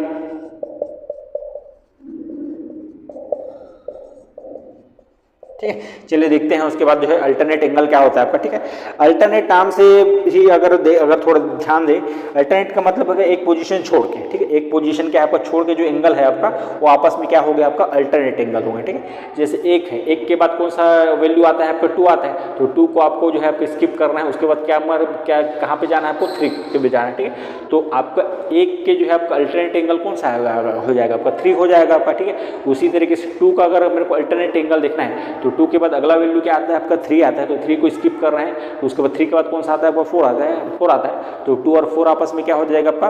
[SPEAKER 1] ठीक है। चलिए देखते हैं उसके बाद जो है अल्टरनेट एंगल क्या होता है आपका, ठीक है। अल्टरनेट नाम से ही अगर थोड़ा ध्यान दें, अल्टरनेट का मतलब है एक पोजीशन छोड़ के, ठीक है, एक पोजीशन क्या आपका छोड़ के जो एंगल है आपका वो आपस में क्या हो गया आपका अल्टरनेट एंगल हो गया, ठीक है। जैसे एक है, एक के बाद कौन सा वैल्यू आता है आपका 2 आता है, तो 2 को आपको जो है आपको स्किप करना है। उसके बाद क्या कहाँ पे जाना है आपको, 3 पे जाना है, ठीक है। तो आपका एक के जो है आपका अल्टरनेट एंगल कौन सा हो जाएगा आपका 3 हो जाएगा आपका, ठीक है। उसी तरीके से 2 का अगर मेरे को अल्टरनेट एंगल देखना है तो 2 के बाद अगला वैल्यू क्या आता है आपका 3 आता है, तो 3 को स्किप कर रहे हैं। तो उसके बाद 3 के बाद कौन सा आता है, वो 4 आता है। तो 2 और 4 आपस में क्या हो जाएगा आपका,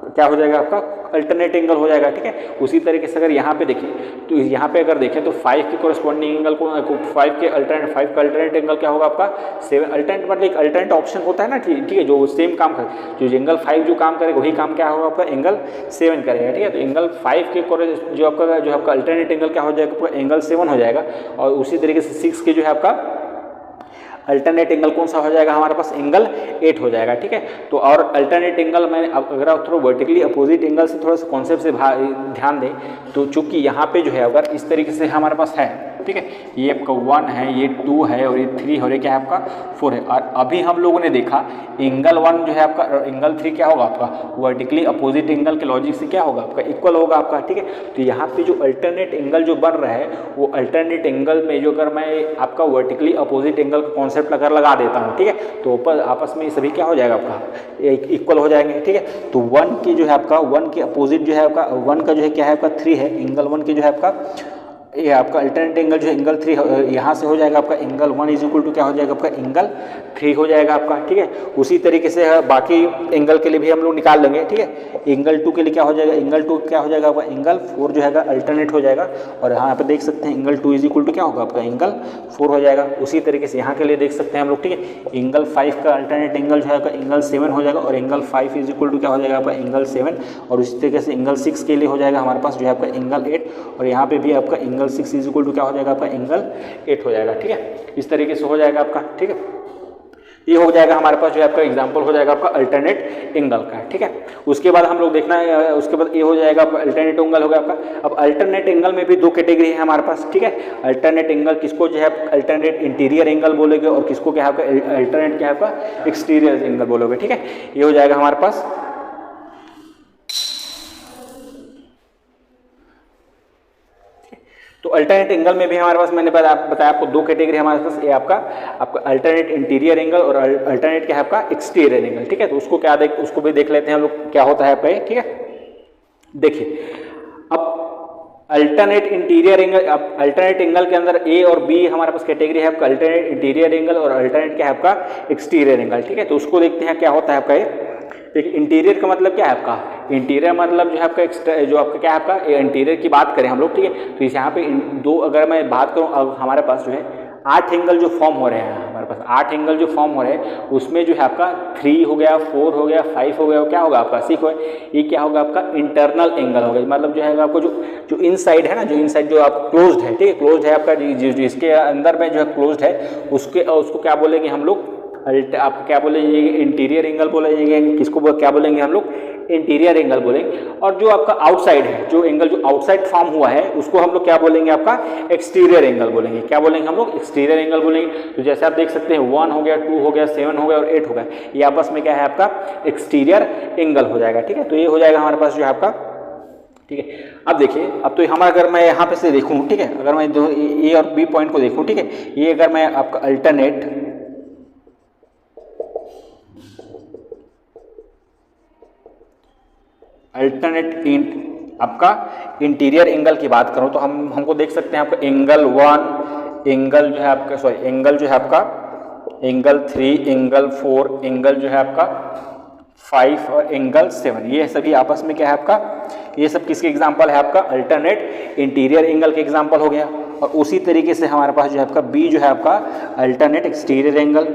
[SPEAKER 1] क्या हो जाएगा आपका अल्टरनेट एंगल हो जाएगा, ठीक है। उसी तरीके से अगर यहाँ पे देखें तो यहाँ पे अगर देखें तो 5 के कोरस्पॉन्डिंग एंगल को 5 का अल्टरनेट एंगल क्या होगा आपका 7। अल्टरनेट मतलब एक अल्टरनेट ऑप्शन होता है ना, ठीक है, जो सेम काम करे, जो एंगल 5 जो काम करेगा वही काम क्या होगा आपका एंगल 7 करेगा, ठीक है। तो एंगल 5 के जो आपका अल्टरनेट एंगल क्या हो जाएगा आपका एंगल 7 हो जाएगा। और उसी तरीके से 6 के जो है आपका अल्टरनेट एंगल कौन सा हो जाएगा हमारे पास, एंगल 8 हो जाएगा, ठीक है। तो और अल्टरनेट एंगल में अगर आप थोड़ा वर्टिकली अपोजिट एंगल से थोड़ा सा कॉन्सेप्ट से ध्यान दें तो चूंकि यहाँ पे जो है अगर इस तरीके से हमारे पास है, ठीक है, ये आपका 1 है, ये 2 है और ये 3 और ये क्या है आपका 4 है। और अभी हम लोगों ने देखा एंगल 1 जो है आपका एंगल 3 क्या होगा आपका वर्टिकली अपोजिट एंगल के लॉजिक से क्या होगा आपका इक्वल होगा आपका, ठीक है। तो यहाँ पे जो अल्टरनेट एंगल जो बन रहा है वो अल्टरनेट एंगल में जो अगर मैं आपका वर्टिकली अपोजिट एंगल का कॉन्सेप्ट अगर लगा देता हूँ, ठीक है, तो ऊपर आपस में सभी क्या हो जाएगा आपका इक्वल हो जाएंगे, ठीक है। तो 1 की जो है आपका 1 के अपोजिट जो है आपका 1 का जो है क्या है आपका 3 है, एंगल 1 की जो है आपका ये आपका अल्टरनेट एंगल जो है एंगल 3 यहाँ से हो जाएगा आपका एंगल 1 इज इक्वल टू क्या हो जाएगा आपका एंगल 3 हो जाएगा आपका, ठीक है। उसी तरीके से बाकी एंगल के लिए भी हम लोग निकाल लेंगे, ठीक है। एंगल 2 के लिए क्या हो जाएगा, एंगल 2 क्या हो जाएगा आपका एंगल 4 जो है अल्टरनेट हो जाएगा। और यहाँ पे देख सकते हैं एंगल 2 इज इक्वल टू क्या होगा आपका एंगल 4 हो जाएगा। उसी तरीके से यहाँ के लिए देख सकते हैं हम लोग, ठीक है, एंगल 5 का अल्टरनेट एंगल जो है आपका एंगल 7 हो जाएगा और एंगल 5 इज इक्वल टू क्या हो जाएगा आपका एंगल 7। और उसी तरीके से एंगल 6 के लिए हो जाएगा हमारे पास जो है आपका एंगल 8 और यहाँ पे भी आपका एंगल 6 इज इक्वल टू क्या हो जाएगा आपका एंगल 8 हो जाएगा, ठीक है। इस तरीके से हो जाएगा आपका, ठीक है। ये हो जाएगा हमारे पास जो है आपका एग्जांपल हो जाएगा आपका अल्टरनेट एंगल का, ठीक है। उसके बाद हम लोग देखना है, उसके बाद ये हो जाएगा आपका अल्टरनेट एंगल हो गया आपका। अब अल्टरनेट एंगल में भी 2 कैटेगरी है हमारे पास, ठीक है। अल्टरनेट एंगल किसको जो है अल्टरनेट इंटीरियर एंगल बोलोगे और किसको क्या आपका अल्टरनेट क्या आपका एक्सटीरियर एंगल बोलोगे, ठीक है। ये हो जाएगा हमारे पास। तो अल्टरनेट एंगल में भी हमारे पास मैंने बताया आपको 2 कैटेगरी हमारे पास, ये आपका अल्टरनेट इंटीरियर एंगल और अल्टरनेट क्या है आपका एक्सटीरियर एंगल, ठीक है। तो उसको उसको भी देख लेते हैं हम लोग क्या होता है आपका, ठीक है। देखिए अब alternate interior angle, alternate angle के अंदर ए और बी हमारे पास कैटेगरी है आपका अल्टरनेट इंटीरियर एंगल और अल्टरनेट क्या है आपका एक्सटीरियर एंगल, ठीक है। तो उसको देखते हैं क्या होता है आपका ये। देखिए इंटीरियर का मतलब क्या है आपका, इंटीरियर मतलब जो है आपका जो आपका क्या है आपका इंटीरियर की बात करें हम लोग, ठीक है। तो इस यहाँ पे 2 अगर मैं बात करूँ, अब हमारे पास जो है 8 एंगल जो फॉर्म हो रहे हैं, हमारे पास 8 एंगल जो फॉर्म हो रहे हैं उसमें जो है आपका 3 हो गया, 4 हो गया, 5 हो गया, क्या होगा आपका 6 हो गया, ये क्या होगा आपका इंटरनल एंगल होगा। मतलब जो है आपको जो इनसाइड है ना, जो इनसाइड जो आप क्लोज्ड है, ठीक है, क्लोज्ड है आपका जिसके अंदर में जो है क्लोज्ड है उसको क्या बोलेंगे हम लोग, आप क्या बोलेंगे इंटीरियर एंगल बोलेंगे, किसको क्या बोलेंगे हम लोग इंटीरियर एंगल बोलेंगे। और जो आपका आउटसाइड है, जो एंगल जो आउटसाइड फॉर्म हुआ है उसको हम लोग क्या बोलेंगे आपका एक्सटीरियर एंगल बोलेंगे। क्या बोलेंगे हम लोग एक्सटीरियर एंगल बोलेंगे। तो जैसे आप देख सकते हैं 1 हो गया, 2 हो गया, 7 हो गया और 8 हो गया, ये आपस में क्या है आपका एक्सटीरियर एंगल हो जाएगा, ठीक है। तो ये हो जाएगा हमारे पास जो है आपका, ठीक है। अब देखिए, अब तो हमारा अगर मैं यहाँ पे से देखूँ, ठीक है, अगर मैं ए और बी पॉइंट को देखूँ, ठीक है, ये अगर मैं आपका अल्टरनेट आपका इंटीरियर एंगल की बात करूं तो हमको देख सकते हैं आपका एंगल 1 एंगल जो है आपका एंगल जो है आपका एंगल 3, एंगल 4, एंगल जो है आपका 5 और एंगल 7, ये सभी आपस में क्या है आपका, ये सब किसके एग्जांपल है आपका, अल्टरनेट इंटीरियर एंगल के एग्जांपल हो गया। और उसी तरीके से हमारे पास जो है आपका बी जो है आपका अल्टरनेट एक्सटीरियर एंगल,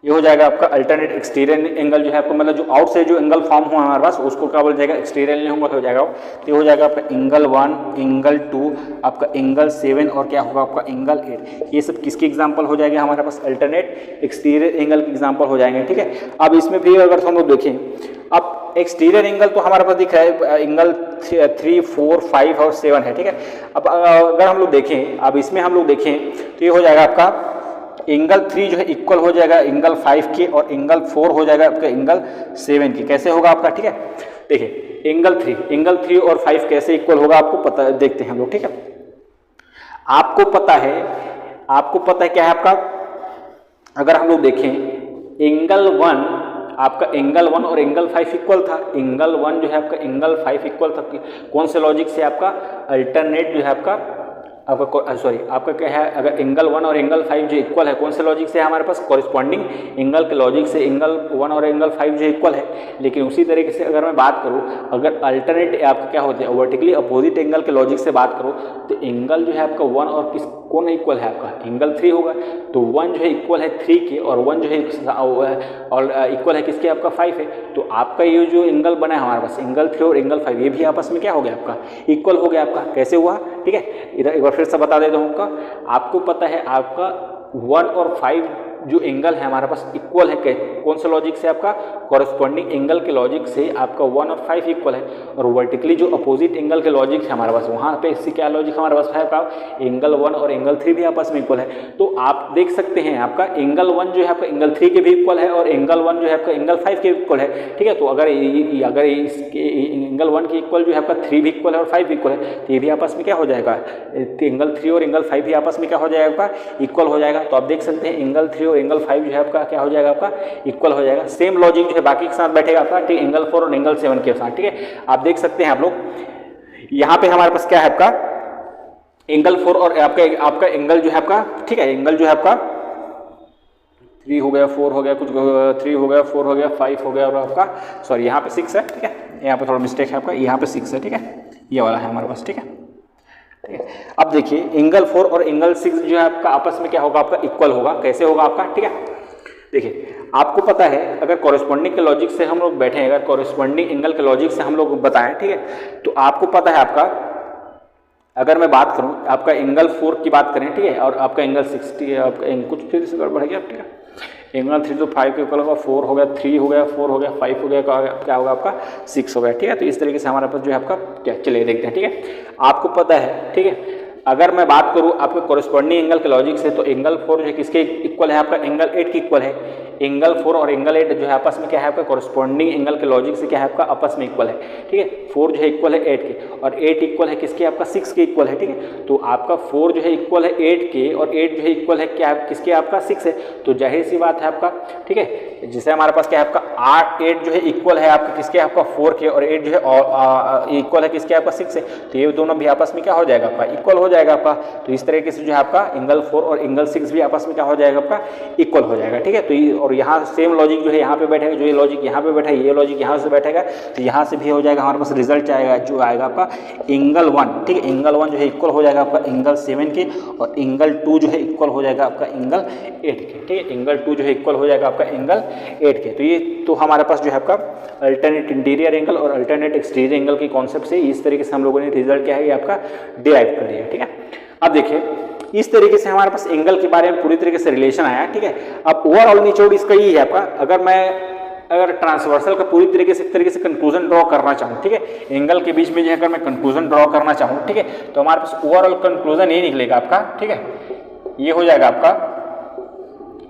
[SPEAKER 1] ये हो जाएगा आपका अल्टरनेट एक्सटीरियर एंगल जो है आपका, मतलब जो आउट से जो एंगल फॉर्म हुआ हमारे पास उसको क्या बोला जाएगा, एक्सटीरियर एंगल हो जाएगा। तो ये हो जाएगा आपका एंगल 1, एंगल 2, आपका एंगल 7 और क्या होगा आपका एंगल 8। ये सब किसके एग्जांपल हो जाएगा हमारे पास, अल्टरनेट एक्सटीरियर एंगल के एग्जांपल हो जाएंगे। ठीक है, अब इसमें भी अगर हम लोग देखें, अब एक्सटीरियर एंगल तो हमारे पास दिख रहा है एंगल 3, 4, 5 और 7 है। ठीक है, अब अगर हम लोग देखें, अब इसमें हम लोग देखें तो ये हो जाएगा आपका एंगल 3 जो है इक्वल हो जाएगा एंगल 5 के, और एंगल 4 हो जाएगा आपका एंगल 7 के। कैसे होगा आपका, ठीक है, देखिए एंगल 3 और 5 कैसे इक्वल होगा आपको पता, देखते हैं हम लोग। ठीक है, आपको पता है क्या है आपका, अगर हम लोग देखें एंगल 1, आपका एंगल 1 और एंगल 5 इक्वल था, एंगल 1 जो है आपका एंगल 5 इक्वल था, कौन से लॉजिक से, आपका अल्टरनेट जो है आपका आपका क्या है, अगर एंगल 1 और एंगल 5 जो इक्वल है, कौन से लॉजिक से है हमारे पास, कॉरिस्पॉन्डिंग एंगल के लॉजिक से एंगल 1 और एंगल 5 जो इक्वल है। लेकिन उसी तरीके से अगर मैं बात करूं, अगर अल्टरनेट आपका क्या होता है, वर्टिकली अपोजिट एंगल के लॉजिक से बात करूं, तो एंगल जो है आपका 1 और कौन इक्वल है आपका, एंगल 3 होगा। तो 1 जो है इक्वल है 3 के, और 1 जो है और इक्वल है किसके, आपका 5 है। तो आपका ये जो एंगल बना है हमारे पास एंगल 3 और एंगल 5, ये भी आपस में क्या हो गया आपका, इक्वल हो गया आपका। कैसे हुआ, ठीक है, इधर एक बार फिर से बता देता हूँ आपको पता है आपका 1 और 5 जो एंगल है हमारे पास इक्वल है, कौन सा लॉजिक से, आपका कॉरेस्पॉन्डिंग एंगल के लॉजिक से आपका 1 और 5 इक्वल है। और वर्टिकली जो अपोजिट एंगल के लॉजिक है हमारे पास, वहाँ पे इससे क्या लॉजिक हमारे पास है, आपका एंगल 1 और एंगल 3 भी आपस में इक्वल है। तो आप देख सकते हैं आपका एंगल 1 जो है आपका एंगल 3 के भी इक्वल है, और एंगल 1 जो है आपका एंगल 5 के इक्वल है। ठीक है, तो अगर इसके एंगल 1 के इक्वल जो है आपका 3 भी इक्वल है और 5 भी इक्वल है, तो ये भी आपस में क्या हो जाएगा, एंगल 3 और एंगल 5 भी आपस में क्या हो जाएगा, इक्वल हो जाएगा। तो आप देख सकते हैं एंगल 3 और एंगल 5 जो है आपका क्या हो जाएगा, आपका इक्वल हो जाएगा। सेम लॉजिक जो है बाकी के साथ बैठेगा आपका, ठीक, एंगल 4 और एंगल 7 के साथ। ठीक है, आप देख सकते हैं आप लोग यहाँ पे हमारे पास क्या है आपका एंगल 4 और आपका एंगल जो है आपका, ठीक है, एंगल जो है आपका 3 हो गया, 4 हो गया, कुछ 3 हो गया, 4 हो गया, 5 हो गया, और आपका सॉरी यहाँ पे 6 है। ठीक है, यहाँ पे थोड़ा मिस्टेक है आपका, यहाँ पे 6 है। ठीक है, ये वाला है हमारे पास। ठीक है, ठीक है, अब देखिए एंगल 4 और एंगल 6 जो है आपका आपस में क्या होगा, आपका इक्वल होगा। कैसे होगा आपका, ठीक है, देखिए आपको पता है अगर कॉरेस्पॉन्डिंग के लॉजिक से हम लोग बैठे हैं, अगर कॉरेस्पॉन्डिंग एंगल के लॉजिक से हम लोग बताएं, ठीक है, तो आपको पता है आपका, अगर मैं बात करूं आपका एंगल 4 की बात करें, ठीक है, और आपका एंगल 60 आपका कुछ फिर से गड़बड़ गया, ठीक है, एंगल 3 तो 5 के इक्वल होगा, 4 हो गया, 3 हो गया, 4 हो गया, 5 हो गया, क्या होगा आपका 6 हो गया। ठीक है, तो इस तरीके से हमारे पास जो है आपका क्या, चलिए देखते हैं। ठीक है, आपको पता है, ठीक है, अगर मैं बात करूं आपके कॉरेस्पॉन्डिंग एंगल के लॉजिक से, तो एंगल 4 जो है किसके इक्वल है, आपका एंगल 8 के इक्वल है। एंगल 4 और एंगल 8 जो है आपस में क्या है, आपका कॉरेस्पॉन्डिंग एंगल के लॉजिक से क्या है, आपका आपस में इक्वल है। ठीक है, 4 जो है इक्वल है 8 के, और 8 इक्वल है किसके, आपका 6 के इक्वल है। ठीक है, तो आपका 4 जो है इक्वल है 8 के, और 8 जो है इक्वल है क्या, किसके, आपका 6 है। तो जाहिर सी बात है आपका, ठीक है, जिसे हमारे पास क्या है आपका 8 जो है इक्वल है आपका किसके, आपका 4 के, और 8 जो है इक्वल है किसके, आपका 6 है। तो ये दोनों भी आपस में क्या हो जाएगा, आपका इक्वल हो जाएगा आपका। तो इस तरीके से जो है आपका एंगल 4 और एंगल 6 भी आपस में क्या हो जाएगा, आपका इक्वल हो जाएगा। ठीक है, तो और यहाँ सेम लॉजिक जो है यहाँ पे बैठेगा, जो ये लॉजिक यहाँ पे बैठा है, ये लॉजिक यहाँ से बैठेगा, तो यहाँ से भी हो जाएगा हमारे पास रिजल्ट आएगा, जो आएगा आपका एंगल 1। ठीक है, एंगल 1 जो है इक्वल हो जाएगा आपका एंगल 7 के, और एंगल 2 जो है इक्वल हो जाएगा आपका एंगल 8 के। ठीक है, एंगल 2 जो है इक्वल हो जाएगा आपका एंगल 8 के। तो ये तो हमारे पास जो है आपका अल्टरनेट इंटीरियर एंगल और अल्टरनेट एक्सटीरियर एंगल के कॉन्सेप्ट से इस तरीके से हम लोगों ने रिजल्ट क्या है, ये आपका डिराइव कर दिया। ठीक है, अब देखिए इस तरीके से हमारे पास एंगल के बारे में पूरी तरीके से रिलेशन आया। ठीक है, अब ओवरऑल निचोड़ इसका ही है आपका, अगर ट्रांसवर्सल का पूरी तरीके से एक तरीके से कंक्लूजन ड्रॉ करना चाहूँ, ठीक है, एंगल के बीच में जो है अगर मैं कंक्लूजन ड्रॉ करना चाहूँ, ठीक है, तो हमारे पास ओवरऑल कंक्लूजन ये निकलेगा आपका। ठीक है, ये हो जाएगा आपका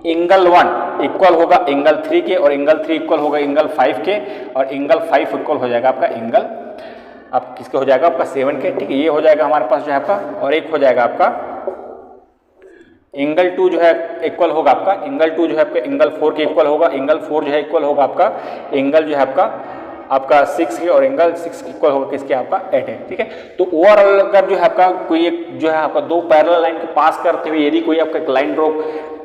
[SPEAKER 1] एंगल 1 इक्वल होगा एंगल 3 के, और एंगल 3 इक्वल होगा एंगल 5 के, और एंगल 5 इक्वल हो जाएगा आपका एंगल अब किसके हो जाएगा, आपका 7 के। ठीक है, ये हो जाएगा हमारे पास जो है आपका, और एक हो जाएगा आपका एंगल 2 जो है इक्वल होगा आपका, एंगल 2 जो है आपका एंगल 4 के इक्वल होगा, एंगल 4 जो है इक्वल होगा आपका एंगल जो है आपका आपका 6 है और एंगल 6 इक्वल होगा किसके आपका 8 है, ठीक है। तो ओवरऑल अगर जो है आपका कोई एक जो है आपका दो पैरेलल लाइन को पास करते हुए यदि कोई आपका एक लाइन ड्रॉ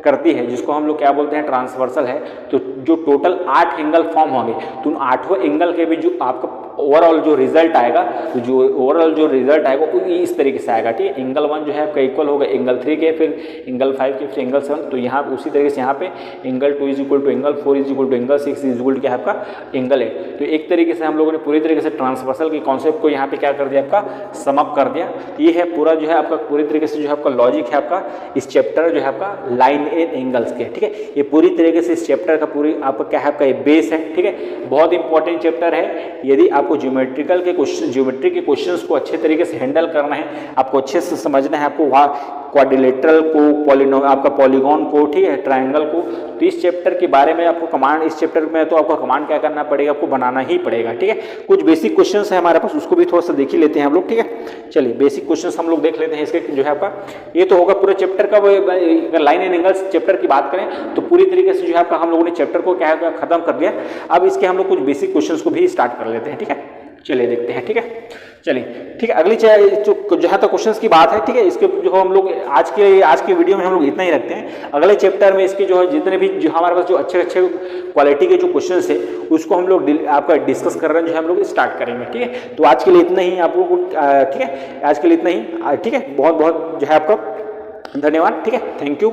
[SPEAKER 1] करती है जिसको हम लोग क्या बोलते हैं ट्रांसवर्सल है, तो जो टोटल 8 एंगल फॉर्म होंगे तो उन 8 एंगल के भी जो आपका ओवरऑल जो रिजल्ट आएगा, तो जो ओवरऑल जो रिजल्ट आएगा वो इस तरीके से आएगा, ठीक है। एंगल 1 जो है आपका इक्वल होगा एंगल 3 के, फिर एंगल 5 के, फिर एंगल 7, तो यहाँ उसी तरीके से यहाँ पे angle 2 is equal to angle 4 is equal to angle 6 is equal to क्या आपका एंगल 8। तो एक तरीके से हम लोगों ने पूरी तरीके से ट्रांसवर्सल के कॉन्सेप्ट को यहाँ पे क्या कर दिया आपका समअप कर दिया। ये है पूरा जो है आपका पूरी तरीके से जो है आपका लॉजिक है आपका इस चैप्टर जो है आपका लाइन एंड एंगल्स के, ठीक है। ये पूरी तरीके से इस चैप्टर का पूरी आपका क्या है आपका ये बेस है, ठीक है। बहुत इंपॉर्टेंट चैप्टर है। यदि आपको ज्योमेट्रिकल के क्वेश्चन ज्योमेट्री के क्वेश्चंस को अच्छे तरीके से हैंडल करना है, आपको अच्छे से समझना है, आपको वहाँ क्वाड्रिलेटरल को आपका पॉलीगॉन को, ठीक है, ट्रायंगल को, तो इस चैप्टर के बारे में आपको कमांड इस चैप्टर में तो आपको कमांड क्या करना पड़ेगा, आपको बनाना ही पड़ेगा, ठीक है। कुछ बेसिक क्वेश्चंस है हमारे पास, उसको भी थोड़ा सा देख ही लेते हैं हम लोग, ठीक है। चलिए बेसिक क्वेश्चंस हम लोग देख लेते हैं इसके जो है आपका। ये तो होगा पूरे चैप्टर का। अगर लाइन एंड एंगल्स चैप्टर की बात करें तो पूरी तरीके से जो है आपका हम लोगों ने चैप्टर को क्या खत्म कर दिया। अब इसके हम लोग कुछ बेसिक क्वेश्चंस को भी स्टार्ट कर लेते हैं, ठीक है। चलिए देखते हैं, ठीक है। चलिए ठीक है, अगली जो जहाँ तक क्वेश्चंस की बात है, ठीक है, इसके जो हम लोग आज के वीडियो में हम लोग इतना ही रखते हैं। अगले चैप्टर में इसके जो है जितने भी जो हमारे पास जो अच्छे क्वालिटी के जो क्वेश्चंस है उसको हम लोग आपका डिस्कस कर रहे हैं, जो हम लोग स्टार्ट करेंगे, ठीक है। तो आज के लिए इतना ही आप लोगों को, ठीक है, आज के लिए इतना ही, ठीक है। बहुत बहुत जो है आपका धन्यवाद, ठीक है, थैंक यू।